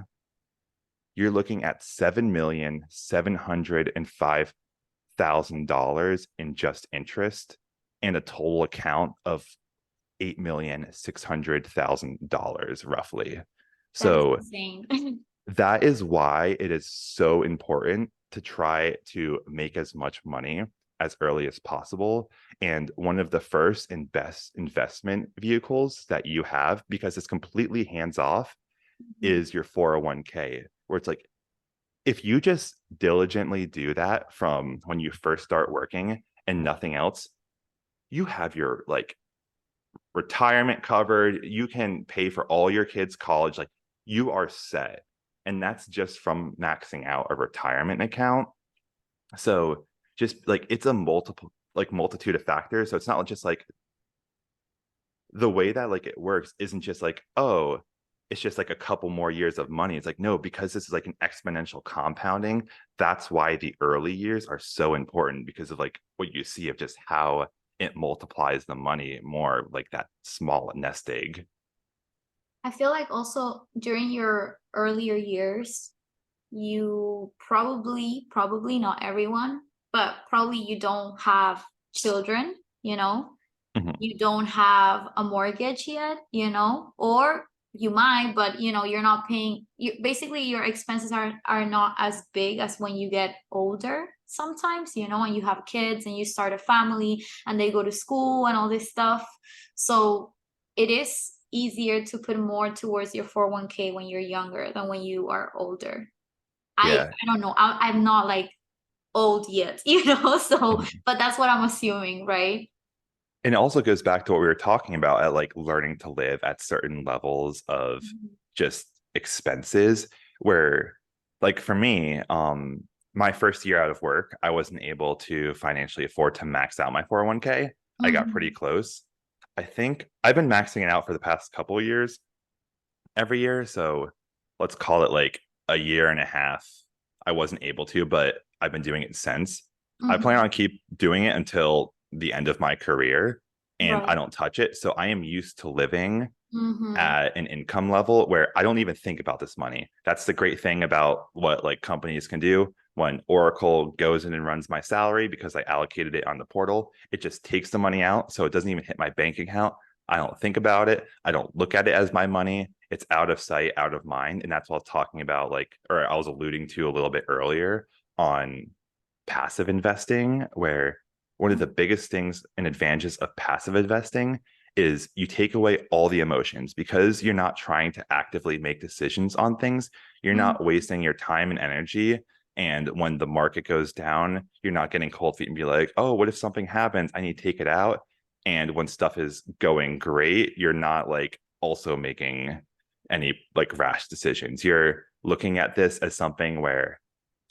you're looking at $7,705,000 in just interest and a total account of $8,600,000 roughly. That is So insane. that is why it is so important to try to make as much money as early as possible. And one of the first and best investment vehicles that you have, because it's completely hands off, is your 401k, where it's like, if you just diligently do that from when you first start working and nothing else, you have your like retirement covered. You can pay for all your kids' college. Like you are set. And that's just from maxing out a retirement account. So just like it's a multitude of factors. So it's not just like the way that like it works isn't just like, oh, it's just like a couple more years of money. It's like, no, because this is like an exponential compounding. That's why the early years are so important, because of like what you see of just how it multiplies the money more, like that small nest egg. I feel like also during your earlier years, you probably not everyone, but probably you don't have children, you know? Mhm. You don't have a mortgage yet, you know, or you might, but you're not paying you basically your expenses are not as big as when you get older sometimes, and you have kids and you start a family and they go to school and all this stuff. So it is easier to put more towards your 401k when you're younger than when you are older. Yeah. I don't know. I'm not like old yet, so Mhm. but that's what I'm assuming, right? And it also goes back to what we were talking about at like learning to live at certain levels of Mhm. just expenses, where like for me, my first year out of work, I wasn't able to financially afford to max out my 401k. I got pretty Mhm. close. I think I've been maxing it out for the past couple of years every year. So let's call it like a year and a half. I wasn't able to, but I've been doing it since. I plan Mhm. on keep doing it until the end of my career and I Right. don't touch it. So I am used to living Mhm. at an income level where I don't even think about this money. That's the great thing about what like companies can do. When Oracle goes in and runs my salary because I allocated it on the portal, it just takes the money out. So it doesn't even hit my bank account. I don't think about it. I don't look at it as my money. It's out of sight, out of mind. And that's what I was talking about, like, or I was alluding to a little bit earlier on passive investing, where one of the biggest things and advantages of passive investing is you take away all the emotions because you're not trying to actively make decisions on things. You're not Mhm. wasting your time and energy. And when the market goes down, you're not getting cold feet and be like, oh, what if something happens? I need to take it out. And when stuff is going great, you're not like also making any like rash decisions. You're looking at this as something where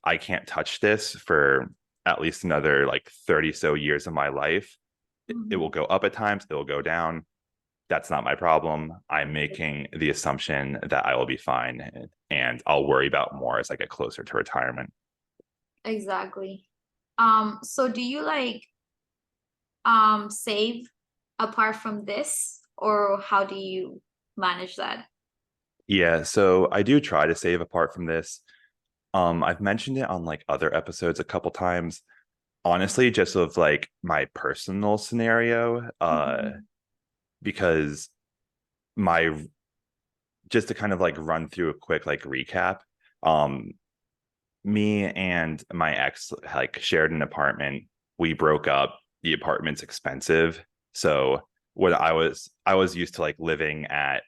I can't touch this for at least another like 30 so years of my life. It will Mhm. go up at times, it will go down. That's not my problem. I'm making the assumption that I will be fine and I'll worry about more as I get closer to retirement. Exactly. So do you like save apart from this, or how do you manage that? Yeah, so I do try to save apart from this. I've mentioned it on like other episodes a couple times. Honestly, just of like my personal scenario, Mhm. because my just to kind of like run through a quick like recap. Um, Me and my ex like shared an apartment. We broke up. The apartment's expensive. So when I was used to like living at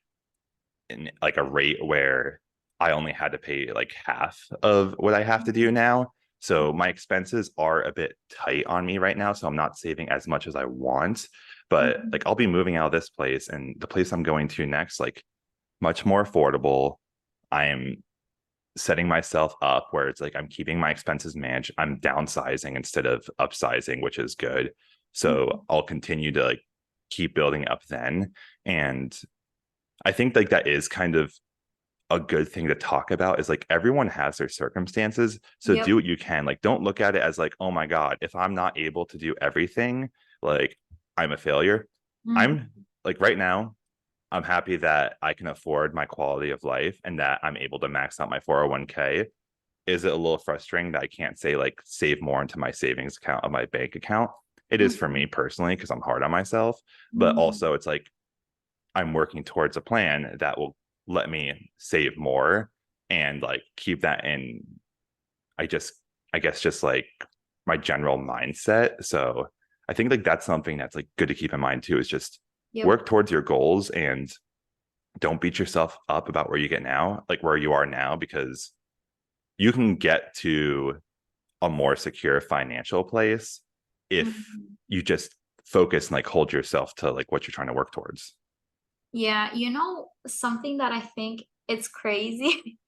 in like a rate where I only had to pay like half of what I have to do now. So my expenses are a bit tight on me right now. So I'm not saving as much as I want. But Mhm. like I'll be moving out of this place, and the place I'm going to next, like much more affordable. I am setting myself up where it's like I'm keeping my expenses managed. I'm downsizing instead of upsizing, which is good. So I'll continue to like keep building up then. And I think like that is kind of a good thing to talk about is like everyone has their circumstances. So Yep. do what you can. Like, don't look at it as like, oh my God, if I'm not able to do everything, like I'm a failure. Mhm. I'm like right now, I'm happy that I can afford my quality of life and that I'm able to max out my 401k. Is it a little frustrating that I can't say like save more into my savings account of my bank account? It is for me Mhm. personally because I'm hard on myself, but Mhm. also it's like I'm working towards a plan that will let me save more and like keep that in. I just, I guess, just like my general mindset. So I think like that's something that's like good to keep in mind too, is just Yep. work towards your goals and don't beat yourself up about where you get now, like where you are now, because you can get to a more secure financial place if Mhm. you just focus and like hold yourself to like what you're trying to work towards. Yeah, something that I think it's crazy.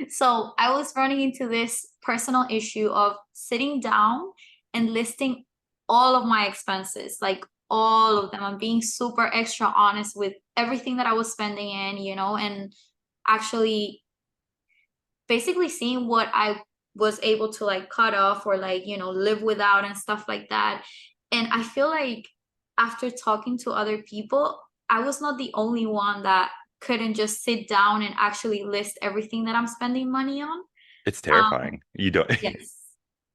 So I was running into this personal issue of sitting down and listing all of my expenses, like all of them. I'm being super extra honest with everything that I was spending and actually basically seeing what I was able to like cut off or like, live without and stuff like that. And I feel like after talking to other people, I was not the only one that couldn't just sit down and actually list everything that I'm spending money on. It's Um, terrifying. You don't. yes.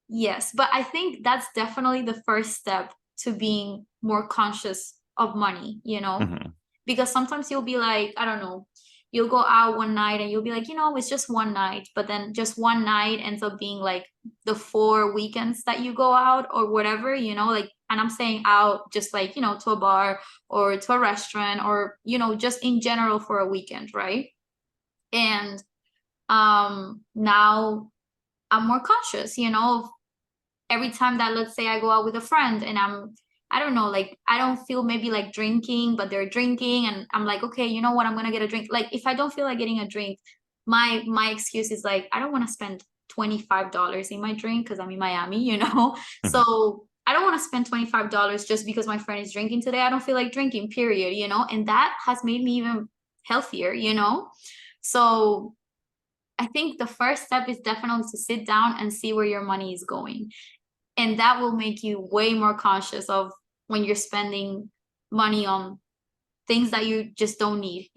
Yes, but I think that's definitely the first step to being more conscious of money. Mhm. Because sometimes you'll be like, I don't know, you'll go out one night and you'll be like, it's just one night, but then just one night ends up being like the 4 weekends that you go out or whatever, like, and I'm saying out just like, to a bar or to a restaurant or, just in general for a weekend, right? And now I'm more conscious, of every time that, let's say, I go out with a friend and I don't know, like I don't feel maybe like drinking, but they're drinking and I'm like, okay, you know what, I'm gonna get a drink. Like if I don't feel like getting a drink, my excuse is like, I don't want to spend $25 in my drink because I'm in Miami. Mhm. So I don't want to spend $25 just because my friend is drinking today. I don't feel like drinking, period. And that has made me even healthier. So I think the first step is definitely to sit down and see where your money is going. And that will make you way more conscious of when you're spending money on things that you just don't need.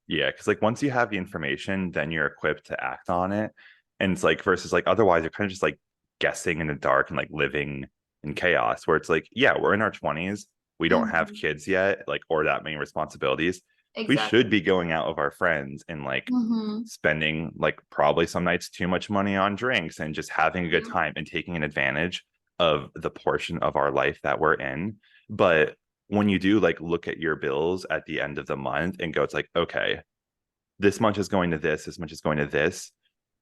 Yeah, because like once you have the information, then you're equipped to act on it. And it's like versus like otherwise you're kind of just like guessing in the dark and like living in chaos where it's like, yeah, we're in our 20s. We don't have Mhm. kids yet, like or that many responsibilities. We should Exactly. be going out with our friends and like Hmm. spending like probably some nights too much money on drinks and just having a good Yep. time and taking an advantage of the portion of our life that we're in. But when you do like look at your bills at the end of the month and go, it's like, okay, this much is going to this much is going to this.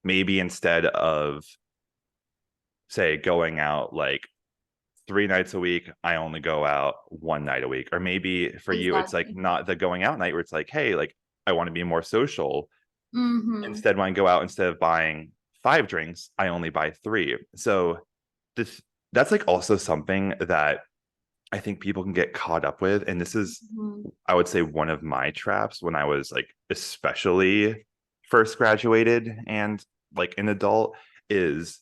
Maybe instead of say going out like 3 nights a week, I only go out one night a week. Or maybe for you, it's like Exactly. not the going out night where it's like, hey, like I want to be more social. Hmm. Instead, when I go out, instead of buying 5 drinks, I only buy three. So this that's like also something that I think people can get caught up with. And this is, Hmm. I would say, one of my traps when I was like especially first graduated and like an adult is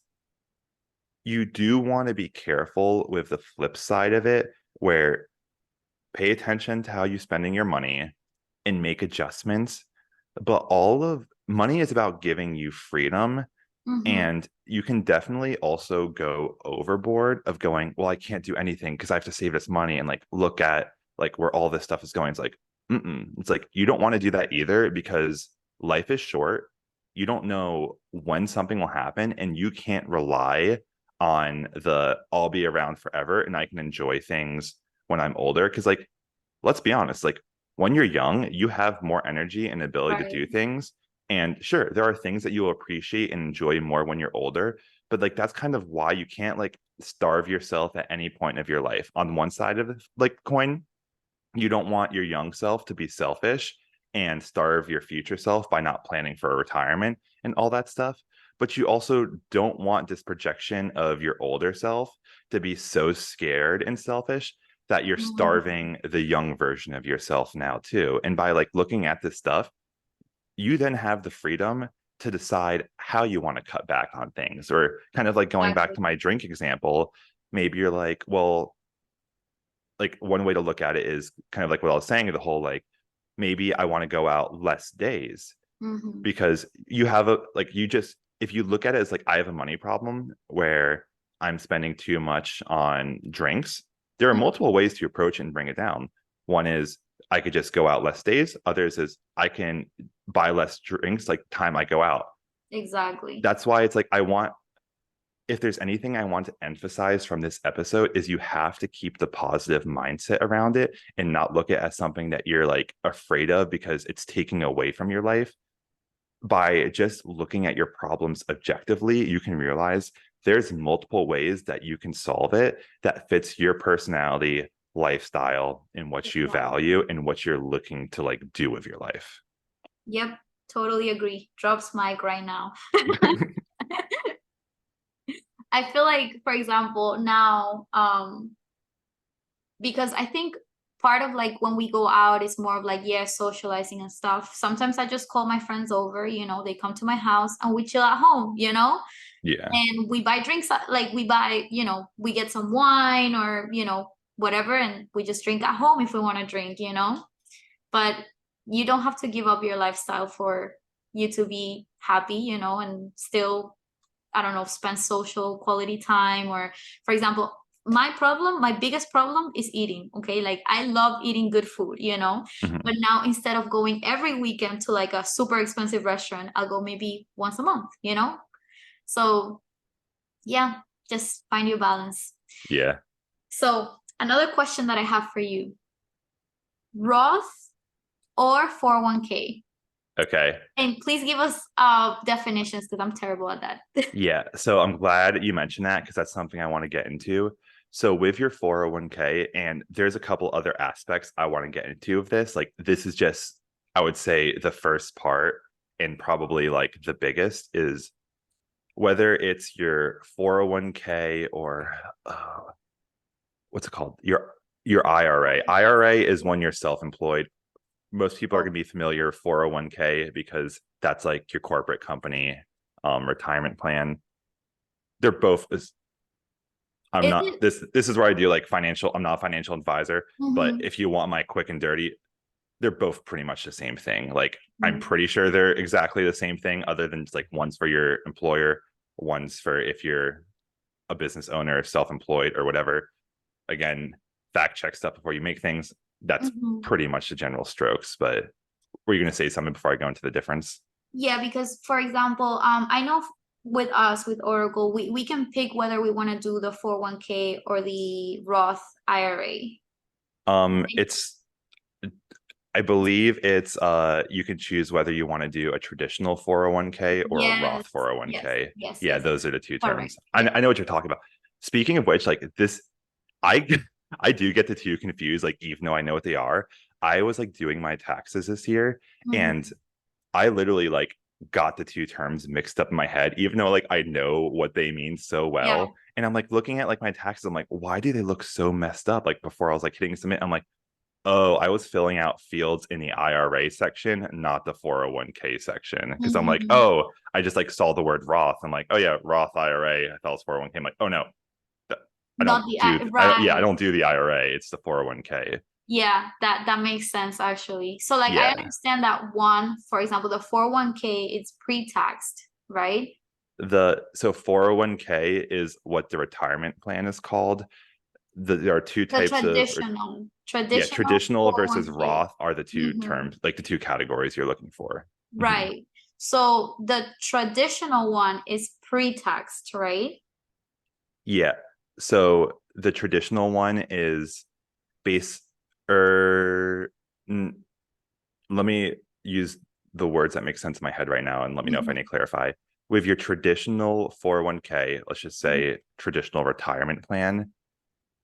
you do want to be careful with the flip side of it, where pay attention to how you're spending your money and make adjustments. But all of money is about giving you freedom. Hmm. And you can definitely also go overboard of going, well, I can't do anything because I have to save this money and like look at like where all this stuff is going. It's like, it's like you don't want to do that either because life is short. You don't know when something will happen, and you can't rely on the I'll be around forever and I can enjoy things when I'm older. Because like, let's be honest, like when you're young, you have more energy and ability to Right. do things. And sure, there are things that you'll appreciate and enjoy more when you're older, but like that's kind of why you can't like starve yourself at any point of your life. On one side of the like coin, you don't want your young self to be selfish and starve your future self by not planning for a retirement and all that stuff. But you also don't want this projection of your older self to be so scared and selfish that you're Mhm. starving the young version of yourself now too. And by like looking at this stuff, you then have the freedom to decide how you want to cut back on things. Or kind of like going back Exactly. to my drink example, maybe you're like, well, like one way to look at it is kind of like what I was saying, the whole like maybe I want to go out less days Hmm. because you have a like you just if you look at it as like I have a money problem where I'm spending too much on drinks, there are multiple ways to approach it and bring it down. One is I could just go out less days. Others is I can buy less drinks like time I go out. Exactly. That's why it's like I want if there's anything I want to emphasize from this episode is you have to keep the positive mindset around it and not look at it as something that you're like afraid of because it's taking away from your life. By just looking at your problems objectively, you can realize there's multiple ways that you can solve it that fits your personality, lifestyle, and what you Exactly. value and what you're looking to like do with your life. Yep, totally agree. Drops mic right now. I feel like, for example, now, because I think part of like when we go out is more of like, yeah, socializing and stuff. Sometimes I just call my friends over, they come to my house and we chill at home, Yeah. and we buy drinks, like we buy, we get some wine or, whatever, and we just drink at home if we want to drink. But you don't have to give up your lifestyle for you to be happy, and still, I don't know, spend social quality time. Or, for example, my biggest problem is eating. Okay. Like I love eating good food. Mhm. But now instead of going every weekend to like a super expensive restaurant, I'll go maybe once a month. So yeah, just find your balance. Yeah. So another question that I have for you, Roth or 401k? Okay. And please give us definitions because I'm terrible at that. Yeah. So I'm glad you mentioned that because that's something I want to get into. So with your 401k, and there's a couple other aspects I want to get into of this. Like this is just, I would say the first part and probably like the biggest is whether it's your 401k or what's it called? Your IRA. IRA is when you're self-employed. Most people are Oh, going to be familiar with 401k because that's like your corporate company retirement plan. They're both I'm is not it? this is where I do like financial. I'm not a financial advisor, but Mhm. if you want my quick and dirty, they're both pretty much the same thing. Like I'm Mhm. pretty sure they're exactly the same thing, other than just like one's for your employer, one's for if you're a business owner, self-employed, or whatever. Again, fact check stuff before you make things. That's Mhm. pretty much the general strokes. But were you going to say something before I go into the difference? Yeah, because for example, I know with us with Oracle, we can pick whether we want to do the 401k or the Roth IRA. Right? It's I believe it's you can choose whether you want to do a traditional 401k or a Yes, Roth yes, 401k. yes, Yeah, yes. those are the two Correct. terms. I, Yeah. I know what you're talking about. Speaking of which, like this, I I do get the two confused, like even though I know what they are. I was like doing my taxes this year and Mhm. I literally like got the two terms mixed up in my head, even though like I know what they mean so Yeah. well. And I'm like looking at like my taxes, I'm like, why do they look so messed up? Like before I was like hitting submit, I'm like, oh, I was filling out fields in the IRA section, not the 401k section. Because I'm like, Mhm. oh, I just like saw the word Roth. I'm like, oh yeah, Roth IRA. I thought it was 401k. I'm like, oh no, Not the I right. don't do the IRA. It's the 401k. Yeah, that makes sense actually. So like I Yeah. understand that one, for example, the 401k is pre-taxed, right? So 401k is what the retirement plan is called. There are two The types of yeah, traditional traditional versus 401k. Roth are the two Mm-hmm. terms, like the two categories you're looking for. Mhm. Right. So the traditional one is pre-taxed, right? Yeah. So the traditional one is base or let me use the words that make sense in my head right now and let me know if I need to clarify. With your traditional 401k, let's just say traditional retirement plan,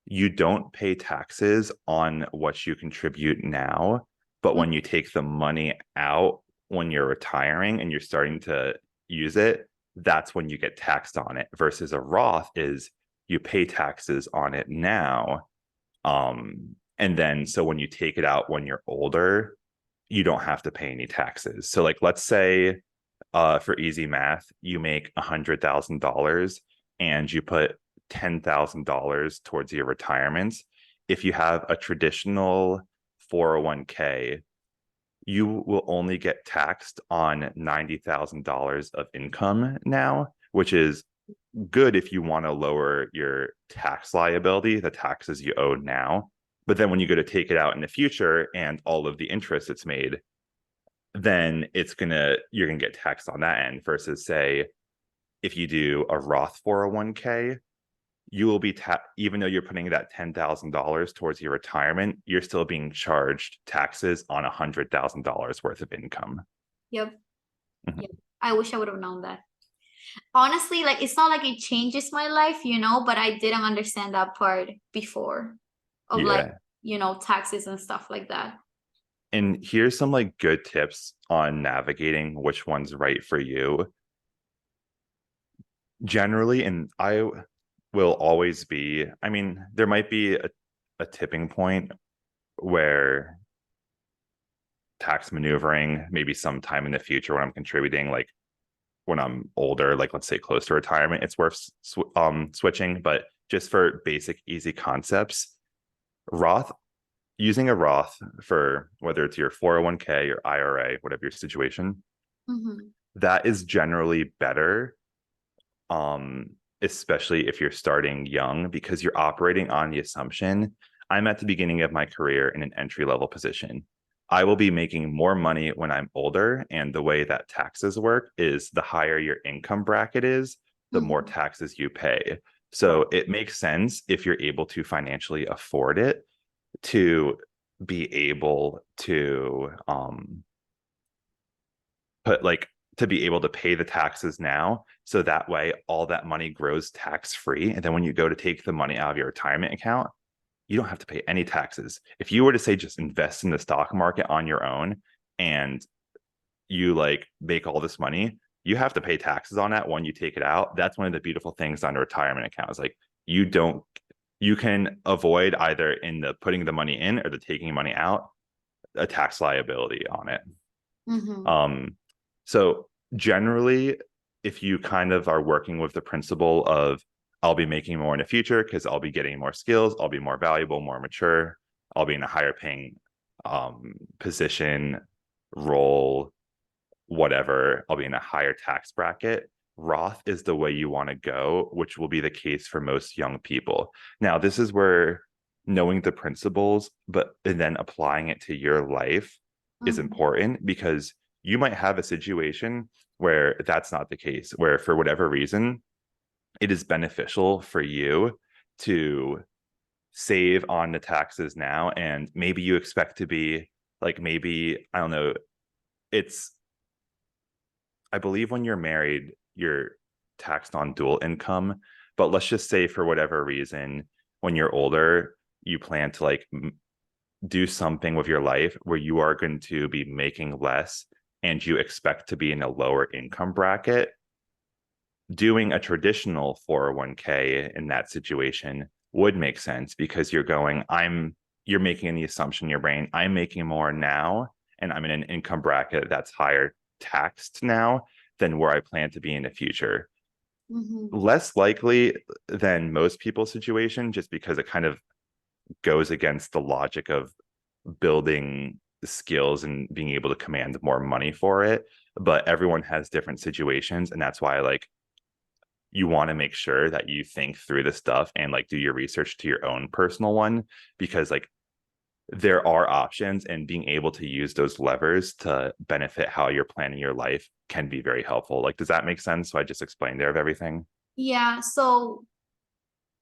you don't pay taxes on what you contribute now, but when you take the money out when you're retiring and you're starting to use it, that's when you get taxed on it, versus a Roth is you pay taxes on it now. And then so when you take it out when you're older, you don't have to pay any taxes. So like let's say for easy math, you make $100,000 and you put $10,000 towards your retirement. If you have a traditional 401k, you will only get taxed on $90,000 of income now, which is good if you want to lower your tax liability, the taxes you owe now. But then when you go to take it out in the future and all of the interest it's made, then you're gonna get taxed on that end, versus say if you do a Roth 401k, you will be even though you're putting that $10,000 towards your retirement, you're still being charged taxes on $100,000 worth of income. Yep. Yep. I wish I would have known that. Honestly, like it's not like it changes my life, but I didn't understand that part before of like, taxes and stuff like that. And here's some like good tips on navigating which one's right for you. Generally, and I will always be, I mean, there might be a tipping point where tax maneuvering, maybe sometime in the future when I'm contributing, like when I'm older, like let's say close to retirement, it's worth switching. But just for basic, easy concepts, using a Roth for whether it's your 401k or IRA, whatever your situation, that is generally better, especially if you're starting young, because you're operating on the assumption, I'm at the beginning of my career in an entry-level position. I will be making more money when I'm older, and the way that taxes work is the higher your income bracket is, the more taxes you pay. So it makes sense if you're able to financially afford it to be able to be able to pay the taxes now, so that way all that money grows tax-free, and then when you go to take the money out of your retirement account, you don't have to pay any taxes. If you were to say just invest in the stock market on your own and you like make all this money, you have to pay taxes on that when you take it out. That's one of the beautiful things on a retirement account, is like you can avoid either in the putting the money in or the taking money out a tax liability on it. So generally, if you kind of are working with the principle of I'll be making more in the future because I'll be getting more skills, I'll be more valuable, more mature, I'll be in a higher paying position, role, whatever, I'll be in a higher tax bracket, Roth is the way you want to go, which will be the case for most young people. Now, this is where knowing the principles, but then applying it to your life is important, because you might have a situation where that's not the case, where for whatever reason, it is beneficial for you to save on the taxes now. And maybe you expect to be like, maybe, I don't know, I believe when you're married, you're taxed on dual income. But let's just say for whatever reason, when you're older, you plan to like do something with your life where you are going to be making less and you expect to be in a lower income bracket. Doing a traditional 401k in that situation would make sense, because you're making the assumption in your brain, I'm making more now and I'm in an income bracket that's higher taxed now than where I plan to be in the future. Less likely than most people's situation, just because it kind of goes against the logic of building skills and being able to command more money for it. But everyone has different situations, and that's why like you want to make sure that you think through this stuff and like do your research to your own personal one, because like there are options, and being able to use those levers to benefit how you're planning your life can be very helpful. Like, does that make sense? So I just explained there of everything. Yeah. So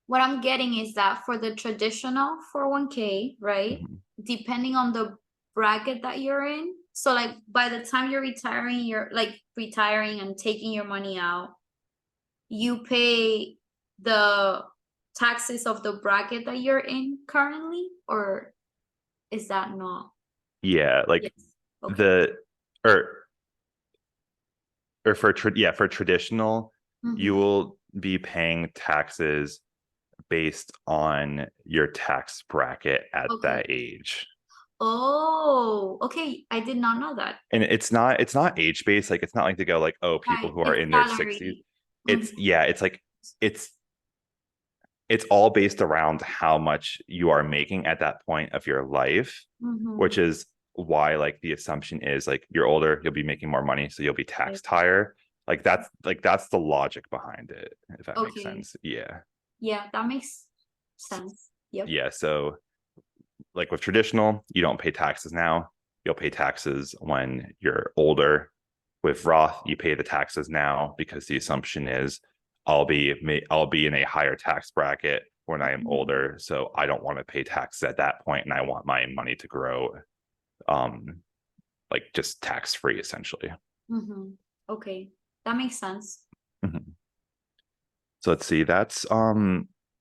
what I'm getting is that for the traditional 401k, right? Mhm. Depending on the bracket that you're in. So like by the time you're retiring, you're like retiring and taking your money out, you pay the taxes of the bracket that you're in currently, or is that not? Yeah, like Yes. Okay. the or for traditional, you Mm-hmm. will be paying taxes based on your tax bracket at Okay. that age. Oh, okay. I did not know that. And it's not age based, like it's not like to go like, oh, people Right. who are It's in their 60s. salary. It's Mm-hmm. yeah, it's like it's it's all based around how much you are making at that point of your life, Mm-hmm. which is why like the assumption is like you're older, you'll be making more money, so you'll be Right. taxed higher. Like that's the logic behind it, if that makes Okay. sense. Yeah. Yeah, that makes sense. Yep. Yeah. So like with traditional, you don't pay taxes now. You'll pay taxes when you're older. With Roth, you pay the taxes now because the assumption is I'll be in a higher tax bracket when I am Mhm. older, so I don't want to pay taxes at that point, and I want my money to grow, um, like just tax free essentially. Mhm. Okay, that makes sense. Mhm. So let's see, that's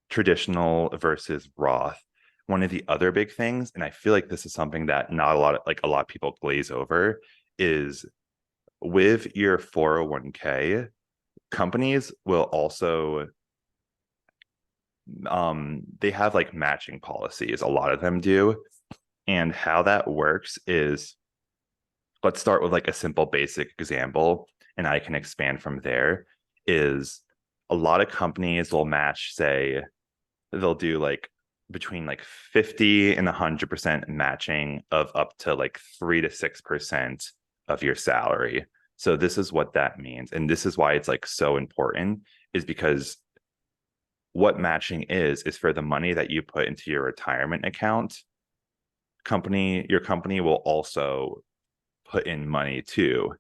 traditional versus Roth. One of the other big things, and I feel like this is something that not a lot of people glaze over, is with your 401k, companies will also they have like matching policies, a lot of them do. And how that works is, let's start with like a simple basic example and I can expand from there. Is a lot of companies will match, say they'll do like between like 50 and 100% matching of up to like 3 to 6% of your salary. So this is what that means, and this is why it's like so important, is because what matching is for the money that you put into your retirement account. Your company will also put in money too.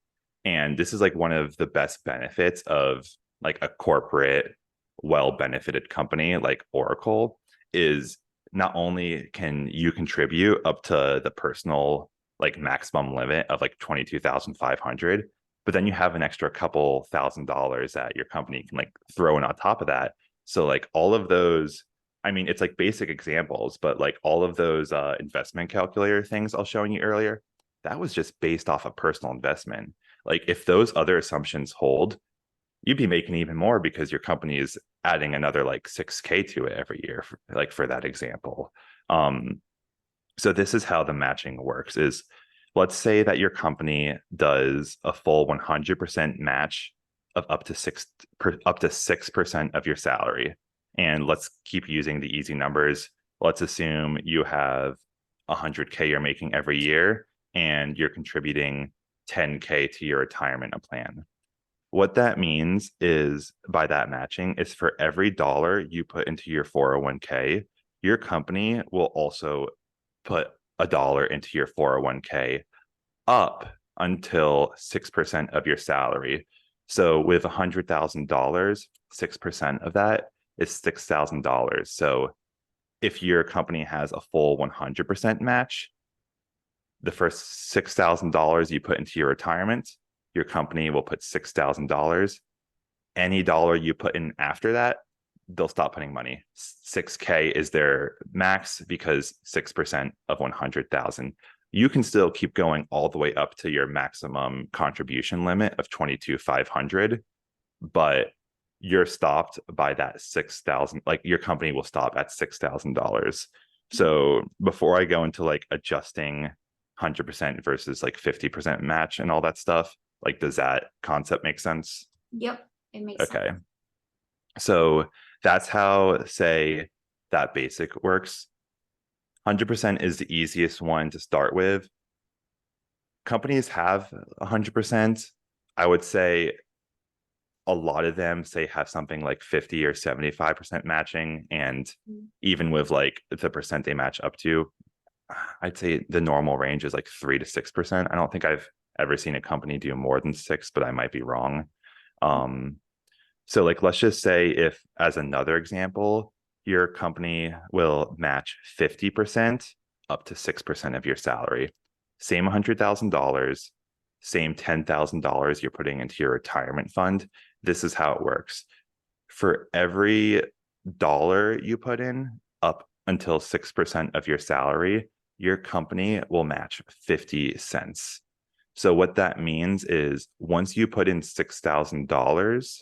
And this is like one of the best benefits of like a corporate, well benefited company like Oracle, is not only can you contribute up to the personal like maximum limit of like 22,500, but then you have an extra couple $1,000s that your company can like throw in on top of that. So like all of those, I mean, it's like basic examples, but like all of those investment calculator things I was showing you earlier, that was just based off a personal investment. Like if those other assumptions hold, you'd be making even more because your company is adding another like 6K to it every year, for that example. So this is how the matching works is, let's say that your company does a full 100% match of up to 6% of your salary. And let's keep using the easy numbers. Let's assume you have 100K you're making every year and you're contributing 10K to your retirement plan. What that means is, by that matching, is for every dollar you put into your 401k, your company will also put a dollar into your 401k up until 6% of your salary. So with $100,000, 6% of that is $6,000. So if your company has a full 100% match, the first $6,000 you put into your retirement, your company will put $6,000. Any dollar you put in after that, they'll stop putting money. 6K is their max because 6% of 100,000. You can still keep going all the way up to your maximum contribution limit of 22,500, but you're stopped by that 6,000. Like your company will stop at $6,000. So before I go into like adjusting 100% versus like 50% match and all that stuff, like does that concept make sense? Yep, it makes sense. Okay. So that's how, say, that basic works. 100% is the easiest one to start with. Companies have 100%. I would say a lot of them say have something like 50 or 75% matching. And Mm. even with like the percent they match up to, I'd say the normal range is like 3 to 6%. I don't think I've ever seen a company do more than 6, but I might be wrong. Um, so like let's just say, if as another example, your company will match 50% up to 6% of your salary. Same $100,000, same $10,000 you're putting into your retirement fund. This is how it works. For every dollar you put in up until 6% of your salary, your company will match 50 cents. So what that means is once you put in $6,000,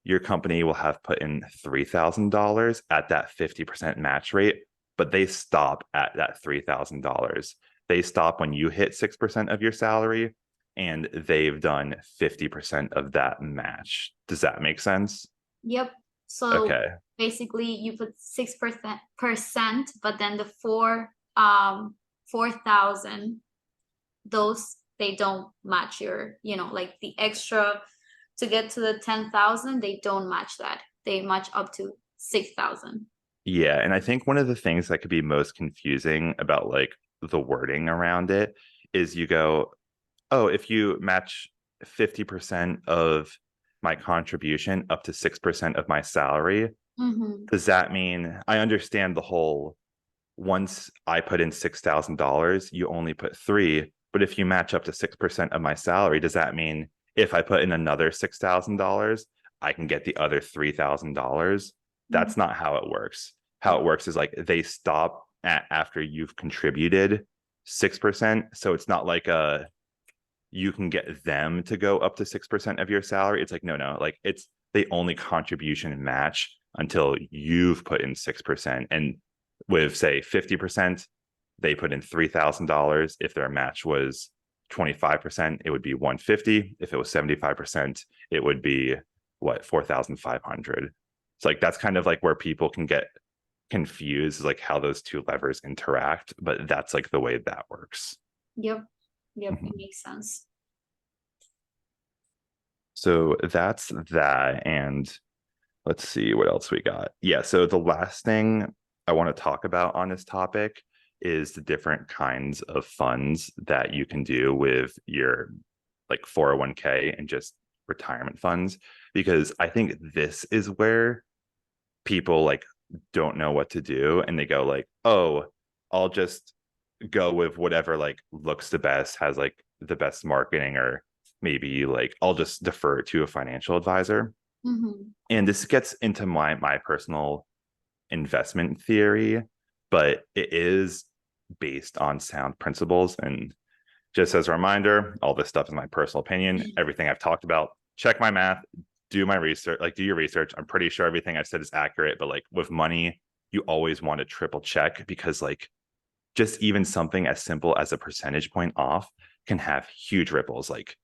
your company will have put in $3,000 at that 50% match rate, but they stop at that $3,000. They stop when you hit 6% of your salary, and they've done 50% of that match. Does that make sense? Yep. So Okay. basically you put 6%, but then the 4,000, those they don't match your, like the extra to get to the 10,000, they don't match that. They match up to 6,000. Yeah, and I think one of the things that could be most confusing about like the wording around it is you go, oh, if you match 50% of my contribution up to 6% of my salary, does that mean I understand the whole once I put in $6,000, you only put three, but if you match up to 6% of my salary, does that mean if I put in another $6,000, I can get the other $3,000? That's not how it works. How it works is like they stop after you've contributed 6%. So it's not like you can get them to go up to 6% of your salary. It's like, no, like it's they only contribution match until you've put in 6%. And with say 50%, they put in $3,000. If their match was 25%, it would be 150. If it was 75%, it would be what, 4,500. It's like that's kind of like where people can get confused, like how those two levers interact, but that's like the way that works. Yep. It makes sense. So that's that. And let's see what else we got. Yeah, so the last thing I want to talk about on this topic is the different kinds of funds that you can do with your like 401k and just retirement funds, because I think this is where people like don't know what to do and they go like, oh, I'll just go with whatever like looks the best, has like the best marketing, or maybe like I'll just defer to a financial advisor. And this gets into my personal investment theory, but it is based on sound principles. And just as a reminder, all this stuff is my personal opinion. Everything I've talked about, check my math, do my research, like do your research. I'm pretty sure everything I said is accurate, but like with money, you always want to triple check, because like just even something as simple as a percentage point off can have huge ripples. Like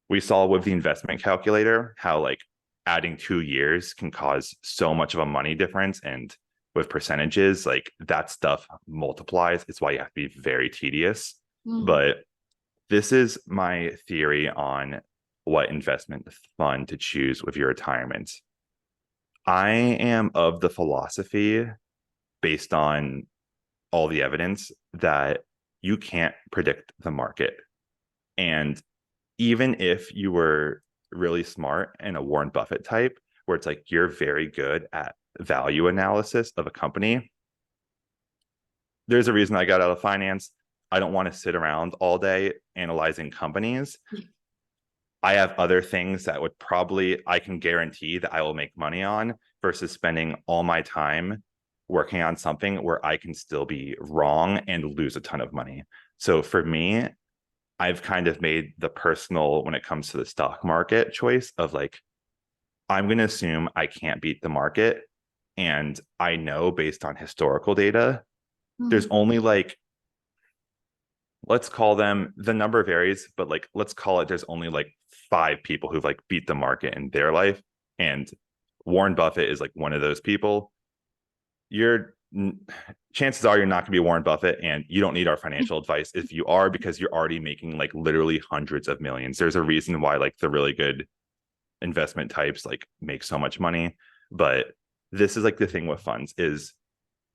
we saw with the investment calculator, how like adding 2 years can cause so much of a money difference. And with percentages, like that stuff multiplies. It's why you have to be very tedious. But this is my theory on what investment fund to choose with your retirement. I am of the philosophy, based on all the evidence, that you can't predict the market. And even if you were really smart and a Warren Buffett type, where it's like you're very good at value analysis of a company, there's a reason I got out of finance. I don't want to sit around all day analyzing companies. I have other things that would probably, I can guarantee that I will make money on, versus spending all my time working on something where I can still be wrong and lose a ton of money. So for me, I've kind of made the personal, when it comes to the stock market, choice of like, I'm going to assume I can't beat the market. And I know based on historical data, there's only like, let's call them, the number varies, but like, let's call it, there's only like 5 people who've like beat the market in their life. And Warren Buffett is like one of those people. Chances are you're not going to be Warren Buffett, and you don't need our financial advice if you are, because you're already making like literally hundreds of millions. There's a reason why like the really good investment types like make so much money. But this is like the thing with funds is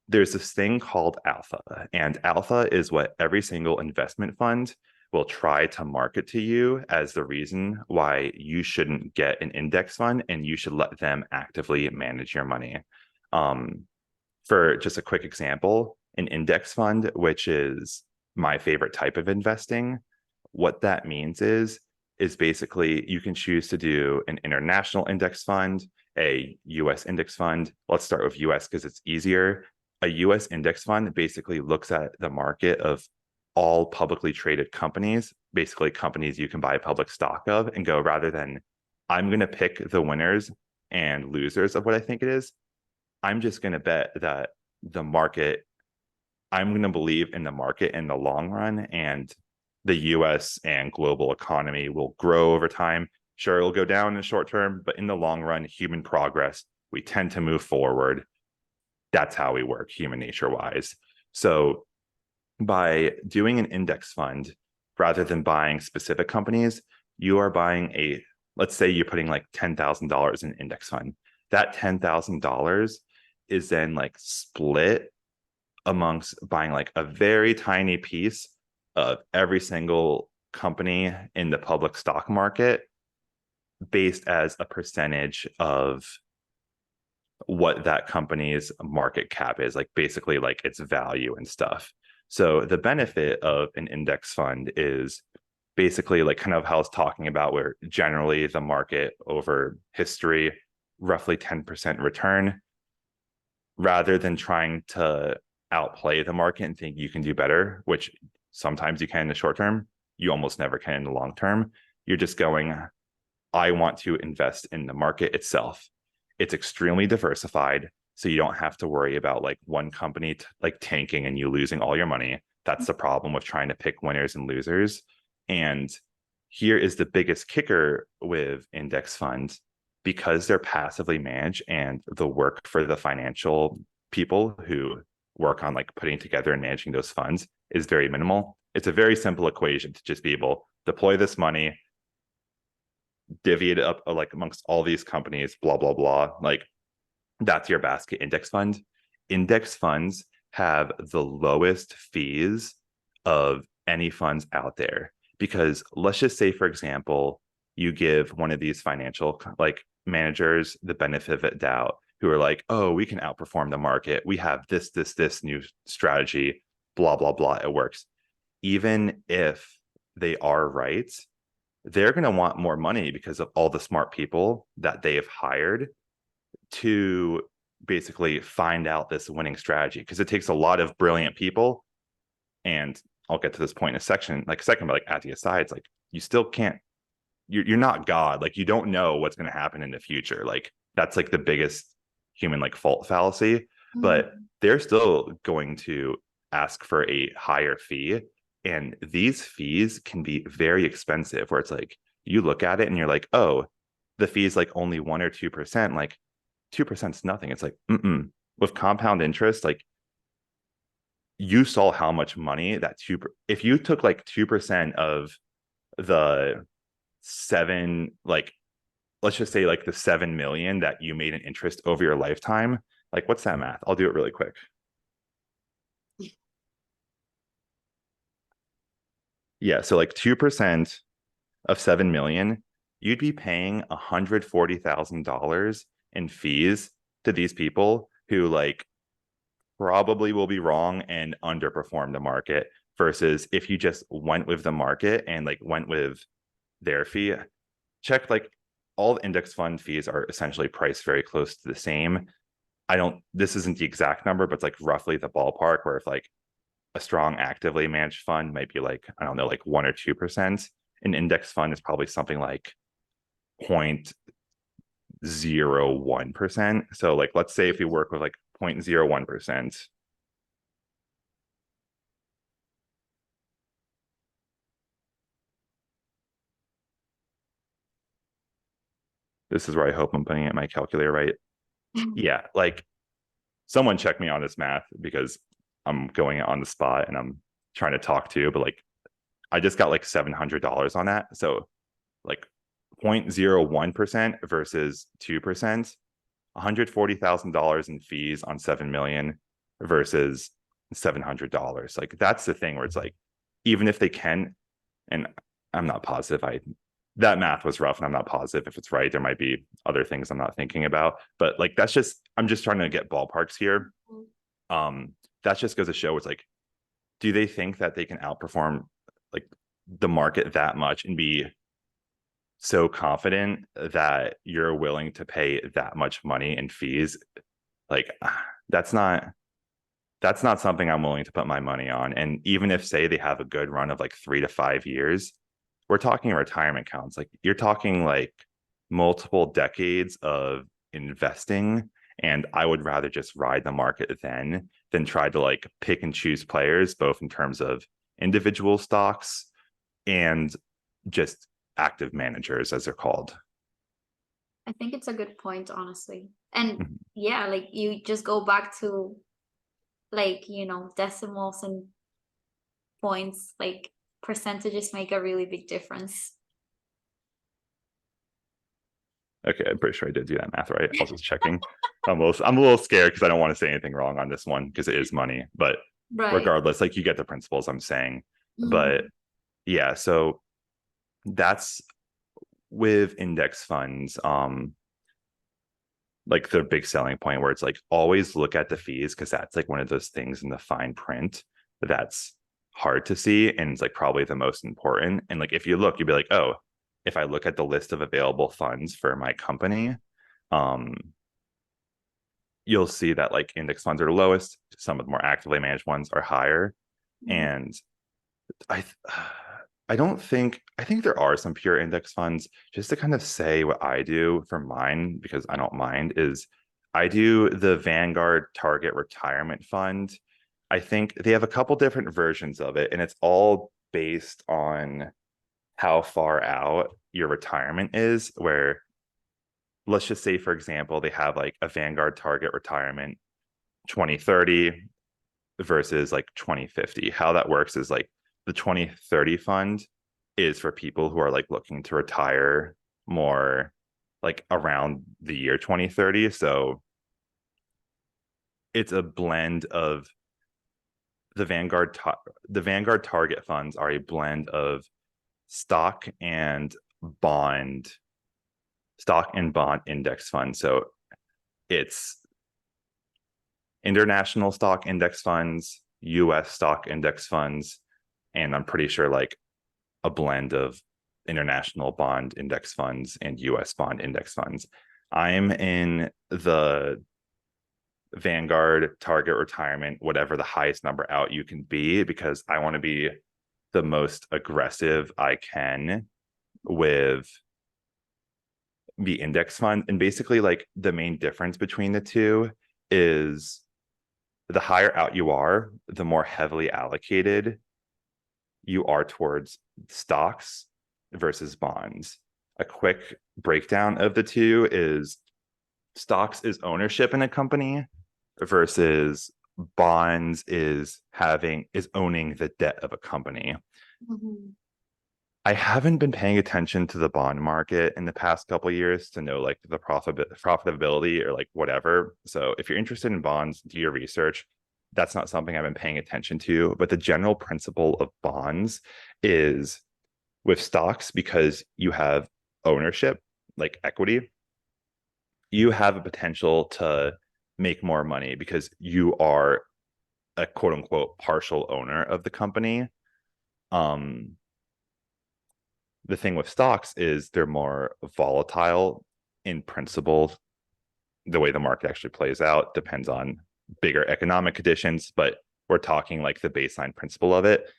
there's this thing called alpha, and alpha is what every single investment fund will try to market to you as the reason why you shouldn't get an index fund and you should let them actively manage your money. For just a quick example, an index fund, which is my favorite type of investing, what that means is basically you can choose to do an international index fund, a US index fund. Let's start with US because it's easier. A US index fund basically looks at the market of all publicly traded companies, basically companies you can buy public stock of, and go, rather than I'm going to pick the winners and losers of what I think it is, I'm just going to bet that the market, I'm going to believe in the market in the long run, and the US and global economy will grow over time. Sure, it'll go down in the short term, but in the long run, human progress, we tend to move forward. That's how we work, human nature wise. So by doing an index fund, rather than buying specific companies, you are buying let's say you're putting like $10,000 in an index fund. That $10,000 is then like split amongst buying like a very tiny piece of every single company in the public stock market based as a percentage of what that company's market cap is, like basically like its value and stuff. So the benefit of an index fund is basically like kind of how I was talking about, where generally the market over history, roughly 10% return, rather than trying to outplay the market and think you can do better, which sometimes you can in the short term, you almost never can in the long term. You're just going, I want to invest in the market itself. It's extremely diversified, so you don't have to worry about like one company like tanking and you losing all your money. That's the problem with trying to pick winners and losers. And here is the biggest kicker with index funds: because they're passively managed and the work for the financial people who work on like putting together and managing those funds is very minimal. It's a very simple equation to just be able to deploy this money, divvy it up like amongst all these companies, blah, blah, blah. Like that's your basket index fund. Index funds have the lowest fees of any funds out there, because let's just say, for example, you give one of these financial like managers the benefit of the doubt, who are like, oh, we can outperform the market. We have this new strategy, blah, blah, blah. It works. Even if they are right, they're going to want more money because of all the smart people that they have hired to basically find out this winning strategy. Because it takes a lot of brilliant people. And I'll get to this point in a second, but like at the asides, like you still can't, you're not God. Like you don't know what's going to happen in the future. Like that's like the biggest human like fault fallacy, but they're still going to ask for a higher fee. And these fees can be very expensive, where it's like, you look at it and you're like, oh, the fee is like only 1 or 2%. Like 2% is nothing. It's like, with compound interest, like you saw how much money that if you took like 2% of the seven, like, let's just say like the 7 million that you made in interest over your lifetime, like what's that math? I'll do it really quick. Yeah, so like 2% of 7 million, you'd be paying $140,000 in fees to these people who like probably will be wrong and underperform the market, versus if you just went with the market and like went with their fee. Check like all index fund fees are essentially priced very close to the same. This isn't the exact number, but it's like roughly the ballpark, where if like a strong actively managed fund might be like, I don't know, like 1 or 2%. An index fund is probably something like 0.01%. So like, let's say if we work with like 0.01%, this is where I hope I'm putting it in my calculator right. Yeah, like someone check me on this math, because I'm going on the spot and I'm trying to talk to you, but like I just got like $700 on that. So like 0.01% versus 2%, $140,000 in fees on 7 million versus $700. Like that's the thing where it's like, even if they can, and I'm not positive, that math was rough and I'm not positive if it's right. There might be other things I'm not thinking about, but like I'm just trying to get ballparks here. that just goes to show, it's like, do they think that they can outperform like the market that much and be so confident that you're willing to pay that much money in fees? Like, that's not something I'm willing to put my money on. And even if, say, they have a good run of like 3 to 5 years, we're talking retirement accounts. Like, you're talking like multiple decades of investing. And I would rather just ride the market than try to like pick and choose players, both in terms of individual stocks and just active managers, as they're called. I think it's a good point, honestly. And Mhm. yeah, like you just go back to like, decimals and points, like percentages make a really big difference. Okay, I'm pretty sure I did do that math right. I was just checking. I'm a little scared because I don't want to say anything wrong on this one because it is money. But Right. regardless, like, you get the principles I'm saying. But Mhm. yeah, so that's with index funds. Like, the big selling point where it's like, always look at the fees, because that's like one of those things in the fine print that's hard to see, and it's like probably the most important. And like, if you look, you'll be like, oh, if I look at the list of available funds for my company, um you'll see that like index funds are the lowest, some of the more actively managed ones are higher. Mhm. And I I don't think, I think there are some pure index funds. Just to kind of say what I do for mine, because I don't mind, is I do the Vanguard Target Retirement Fund. I think they have a couple different versions of it, and it's all based on how far out your retirement is. Where, let's just say, for example, they have like a Vanguard Target Retirement 2030 versus like 2050. How that works is like, the 2030 fund is for people who are like looking to retire more like around the year 2030. So it's a blend of the Vanguard target funds are a blend of stock and bond stock and bond index funds. So it's international stock index funds, US stock index funds, and I'm pretty sure like a blend of international bond index funds and US bond index funds. I'm in the Vanguard Target Retirement, whatever the highest number out you can be, because I want to be the most aggressive I can with the index fund. And basically, like, the main difference between the two is the higher out you are, the more heavily allocated you are towards stocks versus bonds. A quick breakdown of the two is, stocks is ownership in a company versus bonds is owning the debt of a company. Mhm. I haven't been paying attention to the bond market in the past couple of years to know like the profitability or like whatever. So if you're interested in bonds, do your research. That's not something I've been paying attention to. But the general principle of bonds is, with stocks, because you have ownership, like equity, you have a potential to make more money because you are a quote unquote partial owner of the company. Um, the thing with stocks is they're more volatile in principle. The way the market actually plays out depends on bigger economic conditions, but we're talking like the baseline principle of it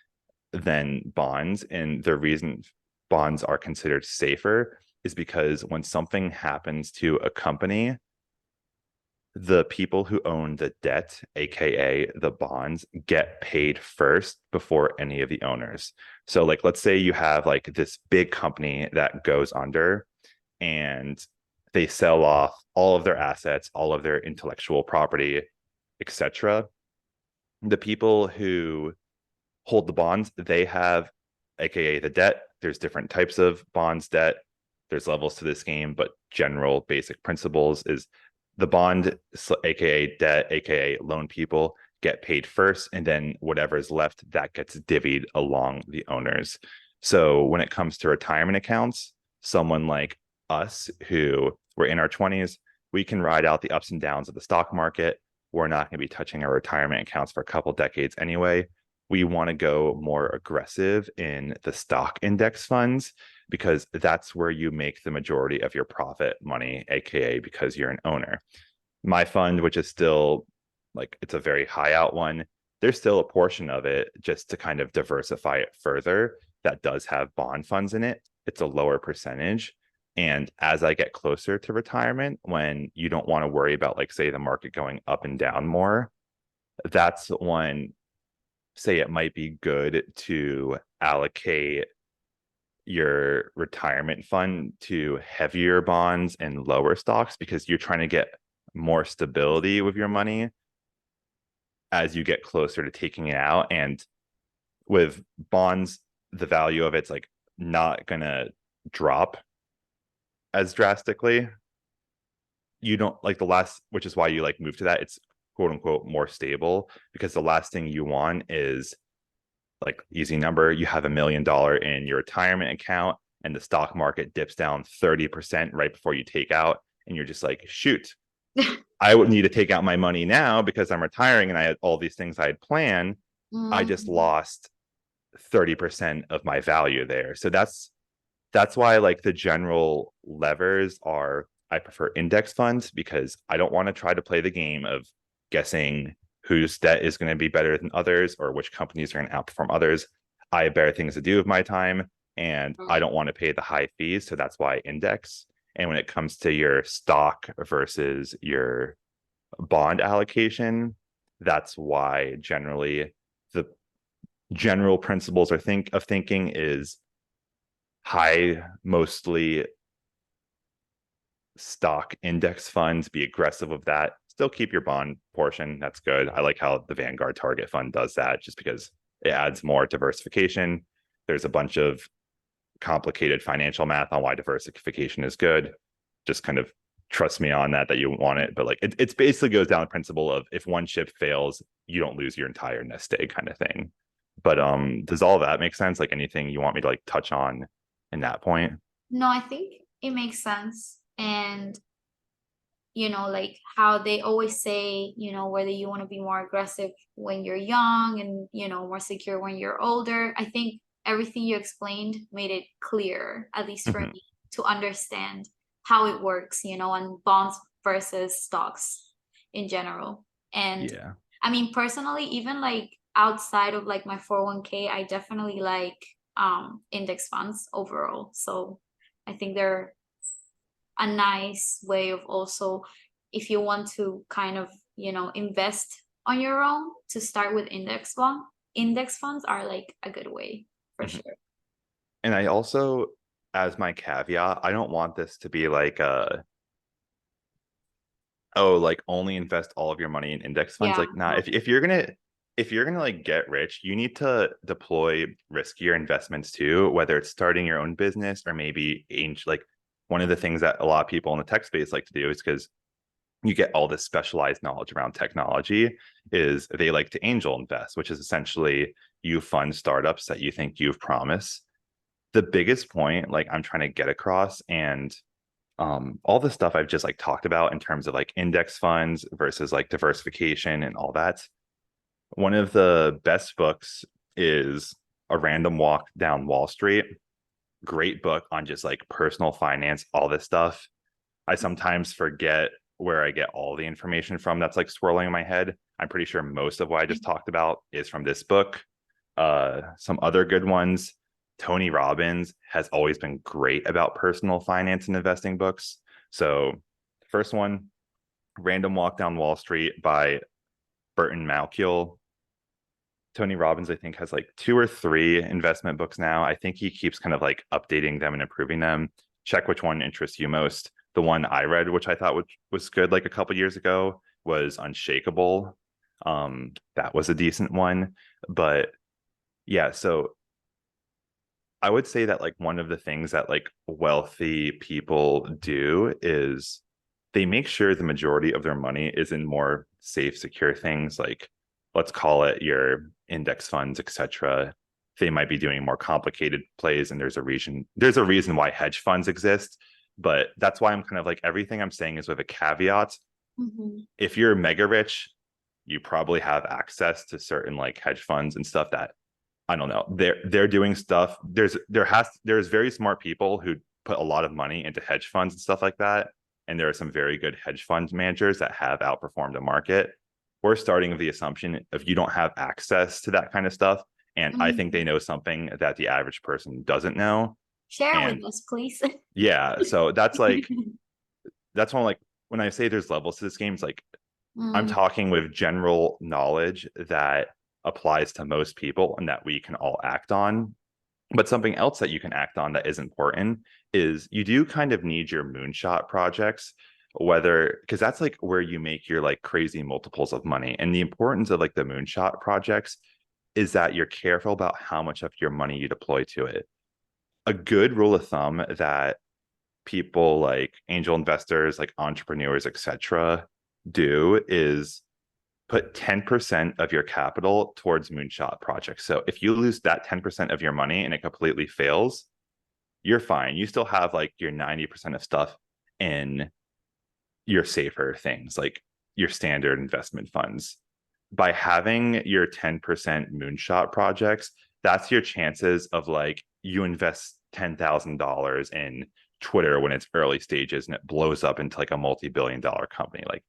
than bonds. And the reason bonds are considered safer is because when something happens to a company, the people who own the debt, aka the bonds, get paid first before any of the owners. So like, let's say you have like this big company that goes under, and they sell off all of their assets, all of their intellectual property, etc. The people who hold the bonds, they have, aka the debt. There's different types of bonds debt. There's levels to this game, but general basic principles is, the bond, aka debt, aka loan people, get paid first, and then whatever is left, that gets divvied along the owners. So when it comes to retirement accounts, someone like us who we're in our 20s, we can ride out the ups and downs of the stock market. we're not going to be touching our retirement accounts for a couple decades anyway. We want to go more aggressive in the stock index funds because that's where you make the majority of your profit money, aka because you're an owner. My fund, which is still like, it's a very high out one, there's still a portion of it just to kind of diversify it further that does have bond funds in it. It's a lower percentage. And as I get closer to retirement, when you don't want to worry about, like, say, the market going up and down more, that's when, say, it might be good to allocate your retirement fund to heavier bonds and lower stocks because you're trying to get more stability with your money as you get closer to taking it out. And with bonds, the value of it's like not gonna drop as drastically. You don't like the last, which is why you like move to that. It's quote unquote more stable because the last thing you want is, like, easy number, you have $1 million in your retirement account and the stock market dips down 30% right before you take out, and you're just like, shoot, I would need to take out my money now because I'm retiring and I had all these things I had planned. I just lost 30% of my value there. So that's why, like, the general levers are, I prefer index funds because I don't want to try to play the game of guessing whose debt is going to be better than others or which companies are going to outperform others. I have better things to do with my time and I don't want to pay the high fees. So that's why index. And when it comes to your stock versus your bond allocation, that's why generally the general principles of thinking is high, mostly stock index funds, be aggressive with that. Still keep your bond portion. That's good. I like how the Vanguard Target Fund does that just because it adds more diversification. There's a bunch of complicated financial math on why diversification is good. Just kind of trust me on that you want it. But like it's basically goes down the principle of if one ship fails, you don't lose your entire nest egg kind of thing. But does all that make sense? Like, anything you want me to like touch on in that point? No, I think it makes sense. And like how they always say, whether you want to be more aggressive when you're young and, more secure when you're older. I think everything you explained made it clear, at least for me, to understand how it works, on bonds versus stocks in general. And Yeah. I mean, personally, even like outside of like my 401k, I definitely like index funds overall. So I think they're a nice way of also, if you want to kind of, invest on your own, to start with index funds are like a good way for sure. And I also, as my caveat, I don't want this to be like like only invest all of your money in index funds. Yeah. Like, nah, if you're gonna like get rich, you need to deploy riskier investments too, whether it's starting your own business or maybe like one of the things that a lot of people in the tech space like to do is because you get all this specialized knowledge around technology is they like to angel invest, which is essentially you fund startups that you think you've promised. The biggest point like I'm trying to get across, and all the stuff I've just like talked about in terms of like index funds versus like diversification and all that, one of the best books is A Random Walk Down Wall Street. Great book on just like personal finance, all this stuff. I sometimes forget where I get all the information from that's like swirling in my head. I'm pretty sure most of what I just talked about is from this book. Some other good ones. Tony Robbins has always been great about personal finance and investing books. So the first one, Random Walk Down Wall Street by Burton Malkiel. Tony Robbins, I think, has like 2 or 3 investment books now. I think he keeps kind of like updating them and improving them. Check which one interests you most. The one I read, which I thought was good like a couple years ago, was Unshakeable. That was a decent one. But yeah, so I would say that like one of the things that like wealthy people do is they make sure the majority of their money is in more safe, secure things, like let's call it your index funds, etc. They might be doing more complicated plays, and there's a reason why hedge funds exist. But that's why I'm kind of like, everything I'm saying is with a caveat. If you're mega rich, you probably have access to certain like hedge funds and stuff that I don't know. They're doing stuff. There's very smart people who put a lot of money into hedge funds and stuff like that. And there are some very good hedge fund managers that have outperformed the market. We're starting with the assumption if you don't have access to that kind of stuff, and I think they know something that the average person doesn't know. Share And with us, please. yeah, so that's like that's one like when I say there's levels to this game, it's like I'm talking with general knowledge that applies to most people and that we can all act on. But something else that you can act on that is important is you do kind of need your moonshot projects, whether because that's like where you make your like crazy multiples of money. And the importance of like the moonshot projects is that you're careful about how much of your money you deploy to it. A good rule of thumb that people like angel investors, like entrepreneurs, etc., do is put 10% of your capital towards moonshot projects. So if you lose that 10% of your money and it completely fails, you're fine. You still have like your 90% of stuff in your safer things, like your standard investment funds. By having your 10% moonshot projects, that's your chances of like you invest $10,000 in Twitter when it's early stages and it blows up into like a multi-billion-dollar company. Like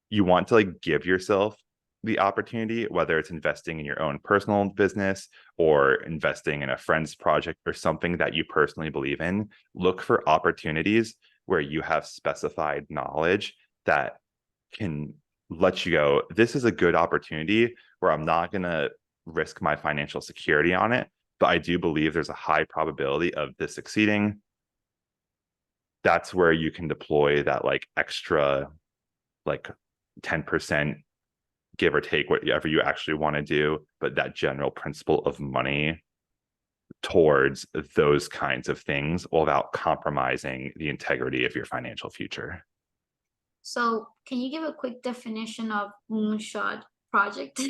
you want to like give yourself the opportunity, whether it's investing in your own personal business or investing in a friend's project or something that you personally believe in. Look for opportunities where you have specified knowledge that can let you go, this is a good opportunity where I'm not going to risk my financial security on it, but I do believe there's a high probability of this succeeding. That's where you can deploy that like extra like 10%, give or take whatever you actually want to do, but that general principle of money towards those kinds of things without compromising the integrity of your financial future. So, can you give a quick definition of moonshot project?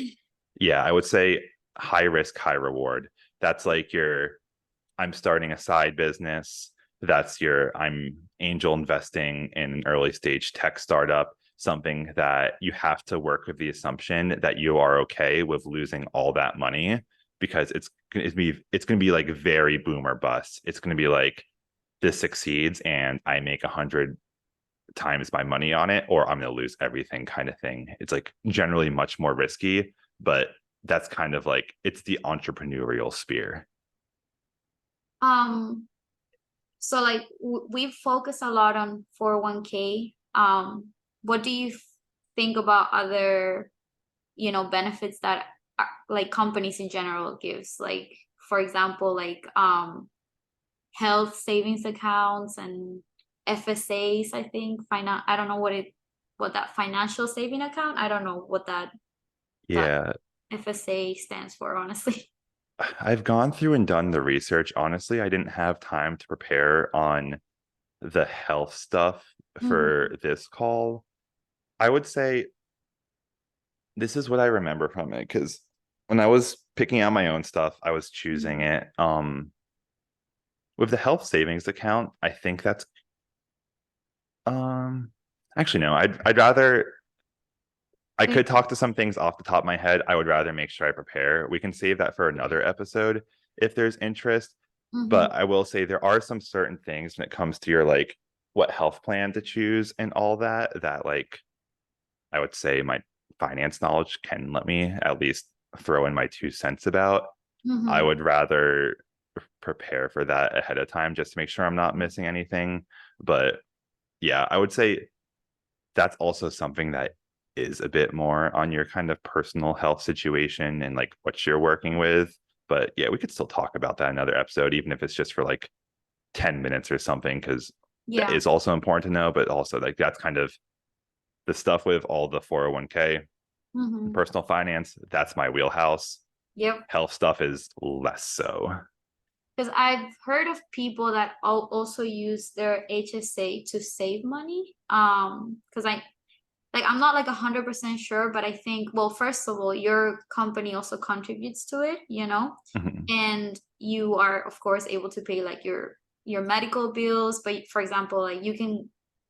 Yeah, I would say high risk, high reward. That's like I'm starting a side business. That's I'm angel investing in an early stage tech startup, something that you have to work with the assumption that you are okay with losing all that money because it's going to be like very boom or bust. It's going to be like this succeeds and I make 100 times my money on it, or I'm going to lose everything kind of thing. It's like generally much more risky, but that's kind of like it's the entrepreneurial sphere. So like we focus a lot on 401k. What do you think about other, benefits that like companies in general gives? Like, for example, like health savings accounts and FSAs, I think. I don't know what that financial saving account. I don't know what that Yeah, FSA stands for, honestly. I've gone through and done the research. Honestly, I didn't have time to prepare on the health stuff for this call. I would say this is what I remember from it because when I was picking out my own stuff, I was choosing it. With the health savings account, I think that's actually no, I'd rather I could talk to some things off the top of my head. I would rather make sure I prepare. We can save that for another episode if there's interest. But I will say there are some certain things when it comes to your like what health plan to choose and all that like I would say my finance knowledge can let me at least throw in my 2 cents about. I would rather prepare for that ahead of time just to make sure I'm not missing anything. But yeah, I would say that's also something that is a bit more on your kind of personal health situation and like what you're working with. But yeah, we could still talk about that in another episode, even if it's just for like 10 minutes or something, because that Yeah. is also important to know. But also, like, that's kind of the stuff with all the 401k, personal finance. That's my wheelhouse. Yep. Health stuff is less so. Because I've heard of people that also use their HSA to save money. Because I'm not like 100% sure, but I think, well, first of all, your company also contributes to it, and you are of course able to pay like your medical bills. But for example, like you can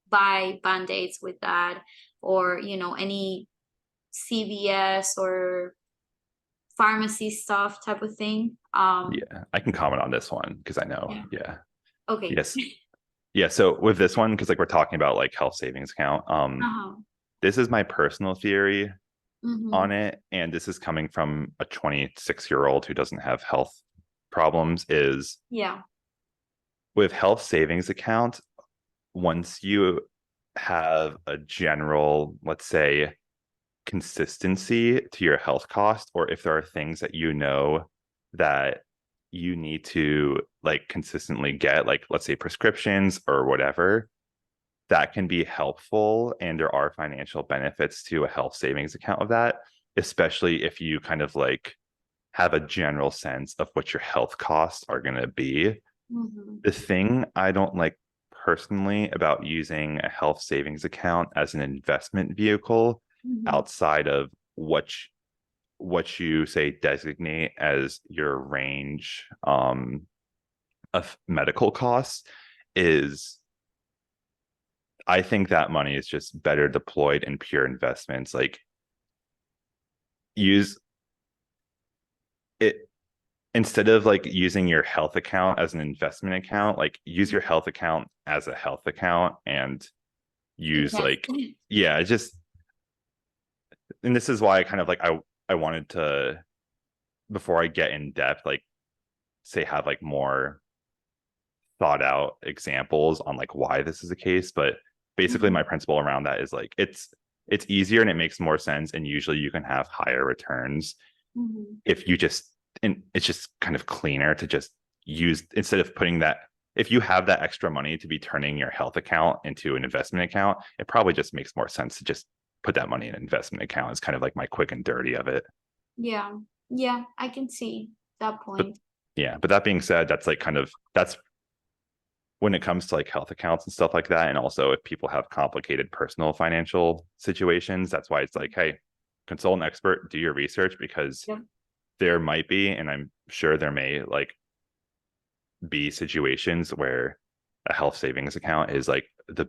buy band-aids with that, or any CVS or pharmacy stuff type of thing. Yeah, I can comment on this one because I know. Yeah. Okay. Yes. Yeah. So with this one, because like we're talking about like health savings account, Uh-huh. this is my personal theory Mm-hmm. on it, and this is coming from a 26-year-old who doesn't have health problems, is Yeah. with health savings account, once you have a general, let's say, consistency to your health cost, or if there are things that you know that you need to like consistently get, like let's say prescriptions or whatever, that can be helpful. And there are financial benefits to a health savings account of that, especially if you kind of like have a general sense of what your health costs are going to be. Mm-hmm. The thing I don't like personally about using a health savings account as an investment vehicle Mm-hmm. outside of what you say designate as your range of medical costs is, I think that money is just better deployed in pure investments. Like use it instead of like using your health account as an investment account, like use your health account as a health account and use Invest. like, yeah, just, and this is why I kind of like I wanted to, before I get in depth, like say have like more thought out examples on like why this is the case. But basically Mm-hmm. my principle around that is like it's easier and it makes more sense, and usually you can have higher returns Mm-hmm. if you just, and it's just kind of cleaner to just use, instead of putting that, if you have that extra money to be turning your health account into an investment account, it probably just makes more sense to just put that money in an investment account. It's kind of like my quick and dirty of it. Yeah. Yeah, I can see that But point. yeah, but that being said, that's like kind of, that's when it comes to like health accounts and stuff like that. And also if people have complicated personal financial situations, that's why it's like, hey, consult an expert, do your research, because Yep. there might be, and I'm sure there may like be situations where a health savings account is like the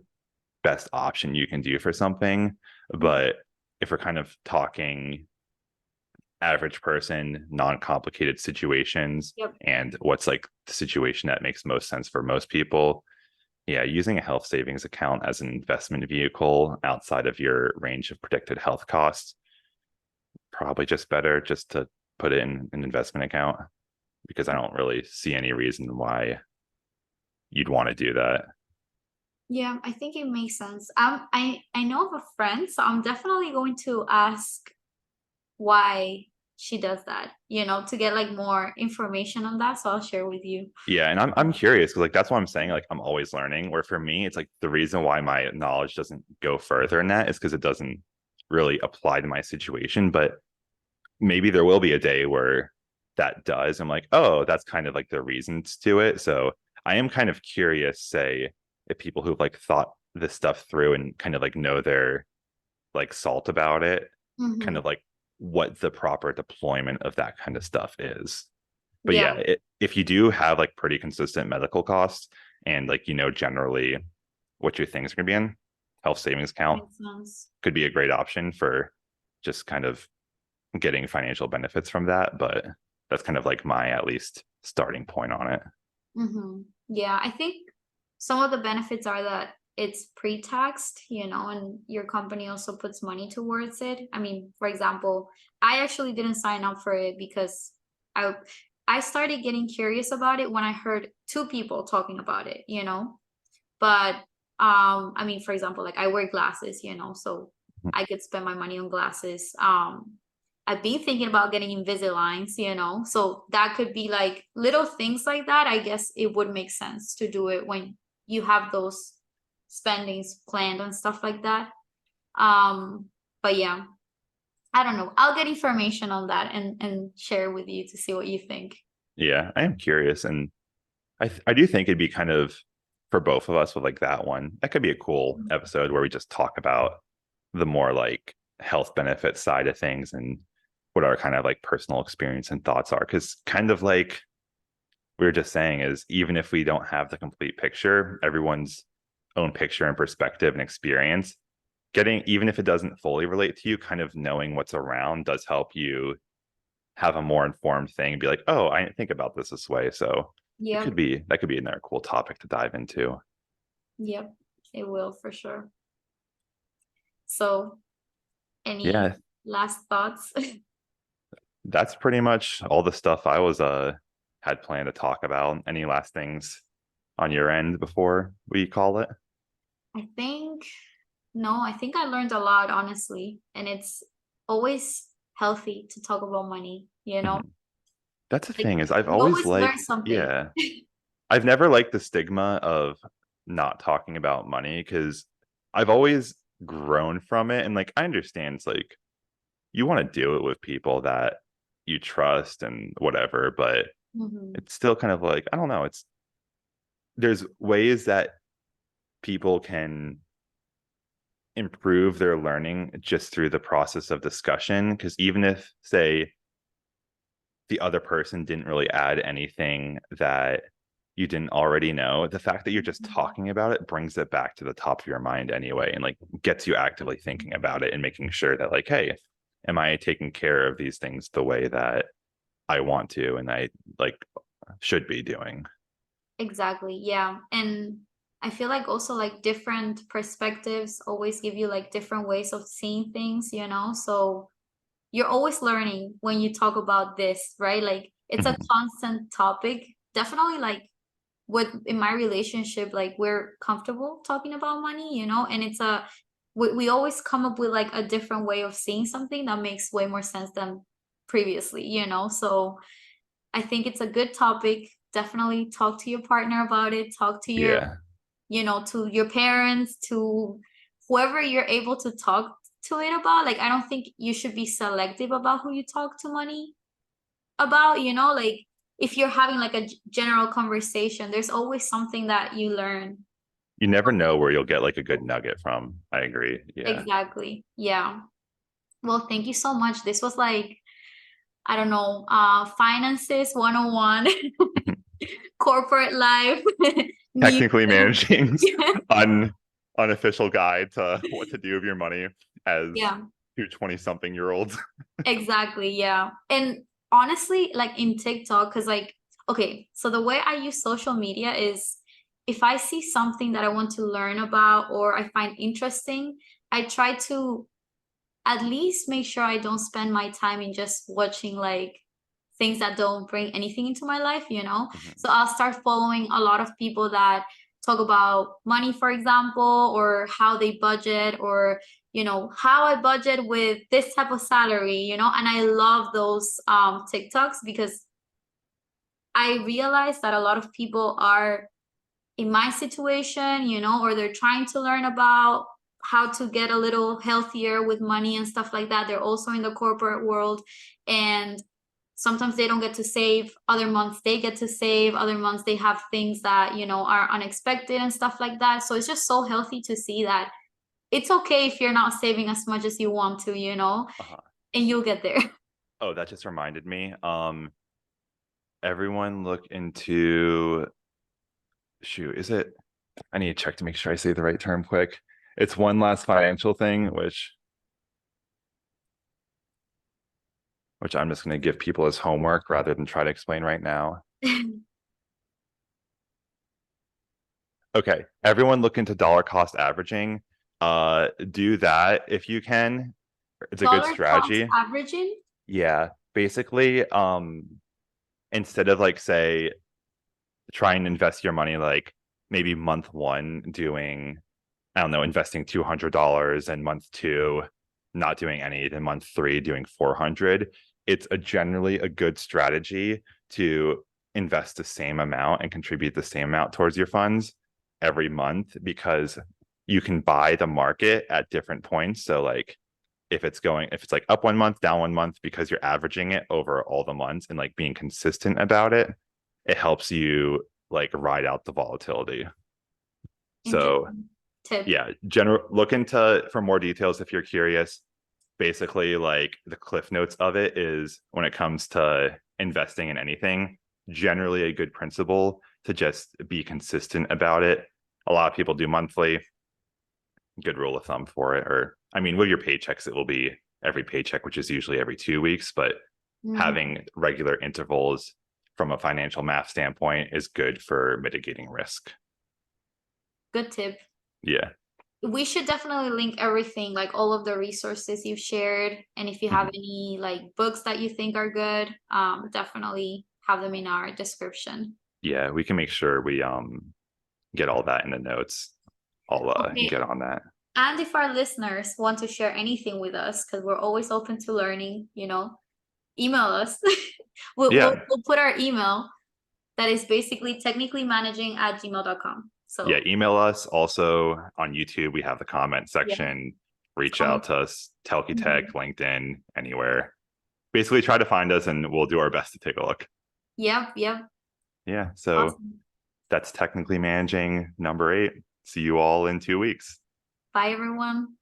best option you can do for something. Mm-hmm. But if we're kind of talking average person, non-complicated situations, Yep. and what's like the situation that makes most sense for most people, yeah, using a health savings account as an investment vehicle outside of your range of predicted health costs, probably just better just to put it in an investment account, because I don't really see any reason why you'd want to do that. Yeah, I think it makes sense. I know of a friend, so I'm definitely going to ask why she does that, to get like more information on that. So I'll share with you. Yeah, and I'm curious because like that's what I'm saying. Like I'm always learning. Where for me, it's like the reason why my knowledge doesn't go further in that is because it doesn't really apply to my situation. But maybe there will be a day where that does. I'm like, oh, that's kind of like the reasons to it. So I am kind of curious, say, if people who've like thought this stuff through and kind of like know their like salt about it, kind Mm-hmm. of like what the proper deployment of that kind of stuff is. But yeah, Yeah, if you do have like pretty consistent medical costs and like generally what your things are going to be in, health savings account makes sense. could be a great option for just kind of getting financial benefits from that. But that's kind of like my at least starting point on it. Mm-hmm. Yeah, I think some of the benefits are that it's pre-taxed, and your company also puts money towards it. I mean, for example, I actually didn't sign up for it because I I started getting curious about it when I heard two people talking about it. But I mean, for example, like I wear glasses, so I could spend my money on glasses. I've been thinking about getting Invisaligns, so that could be like little things like that. I guess it would make sense to do it when you have those spendings planned and stuff like that. But yeah, I don't know. I'll get information on that and share with you to see what you think. Yeah, I am curious, and I do think it'd be kind of for both of us with like that one. That could be a cool episode where we just talk about the more like health benefit side of things and what our kind of like personal experience and thoughts are. Because kind of like we were just saying is, even if we don't have the complete picture, everyone's own picture and perspective and experience getting, even if it doesn't fully relate to you, kind of knowing what's around does help you have a more informed thing and be like, oh, I didn't think about this way. So it Yep. could be, that could be another cool topic to dive into. Yep. It will for sure. So, any Yeah, last thoughts? that's pretty much all the stuff I was had planned to talk about. Any last things on your end before we call it? I think no, I think I learned a lot, honestly. And it's always healthy to talk about money, you know? Mhm. That's the Like thing is I've you always always learn liked, something. yeah, I've never liked the stigma of not talking about money because I've always grown from it. And like, I understand it's like you want to do it with people that you trust and whatever, but Mhm. it's still kind of like, I don't know, it's, there's ways that people can improve their learning just through the process of discussion. Because even if, say, the other person didn't really add anything that you didn't already know, the fact that you're just talking about it brings it back to the top of your mind anyway, and like gets you actively thinking about it and making sure that, like, hey, am I taking care of these things the way that I want to and I like should be doing? Exactly. Yeah. And I feel like also like different perspectives always give you like different ways of seeing things, you know? So you're always learning when you talk about this, right? Like it's a Mhm. constant topic. Definitely like with in my relationship, like we're comfortable talking about money, you know, and it's a we always come up with like a different way of seeing something that makes way more sense than previously, you know. So I think it's a good topic. Definitely talk to your partner about it, talk to your, Yeah. you know, to your parents, to whoever you're able to talk to it about. Like I don't think you should be selective about who you talk to money about, you know, like if you're having like a general conversation, there's always something that you learn. You never know where you'll get like a good nugget from. I agree. Yeah. Exactly. Yeah. Well, thank you so much. This was like, I don't know, finances 101, corporate life, new. Technically managing un unofficial guide to what to do with your money as Yeah, 220 something year olds. exactly. Yeah. And honestly, like in TikTok, because like, okay, so the way I use social media is if I see something that I want to learn about or I find interesting, I try to at least make sure I don't spend my time in just watching like things that don't bring anything into my life, you know? Mhm. So I'll start following a lot of people that talk about money, for example, or how they budget, or, you know, how I budget with this type of salary, you know? And I love those TikToks because I realize that a lot of people are in my situation, you know, or they're trying to learn about how to get a little healthier with money and stuff like that. They're also in the corporate world and sometimes they don't get to save. Other months they get to save. Other months they have things that, you know, are unexpected and stuff like that. So it's just so healthy to see that it's okay if you're not saving as much as you want to, you know, Uh-huh. and you'll get there. Oh, that just reminded me. Everyone look into, shoot, is it, I need to check to make sure I say the right term quick. It's one last financial thing, which I'm just going to give people as homework rather than try to explain right now. Okay, everyone look into dollar cost averaging. Do that if you can. It's a good Dollar cost strategy. averaging. Yeah, basically, instead of like say trying to invest your money like maybe month one doing, I don't know, investing $200 and month two not doing any, then month three doing 400. It's a generally a good strategy to invest the same amount and contribute the same amount towards your funds every month because you can buy the market at different points. So like if it's like up 1 month, down 1 month, because you're averaging it over all the months and like being consistent about it, it helps you like ride out the volatility. So Interesting tip. yeah, general look into for more details if you're curious. Basically, like the cliff notes of it is when it comes to investing in anything, generally a good principle to just be consistent about it. A lot of people do monthly. good rule of thumb for it. Or, I mean, with your paychecks, it will be every paycheck, which is usually every 2 weeks, but having regular intervals from a financial math standpoint is good for mitigating risk. Good tip. Yeah. We should definitely link everything, like all of the resources you've shared. And if you have any like books that you think are good, definitely have them in our description. Yeah, we can make sure we get all that in the notes. I'll Okay. get on that. And if our listeners want to share anything with us, because we're always open to learning, email us. We'll put our email that is basically technicallymanaging@gmail.com. So yeah, email us. Also on YouTube, we have the comment section. Reach out to us, Telky Tech, LinkedIn, anywhere. Basically, try to find us, and we'll do our best to take a look. Yep. Yeah. So that's technically managing number 8. See you all in 2 weeks. Bye, everyone.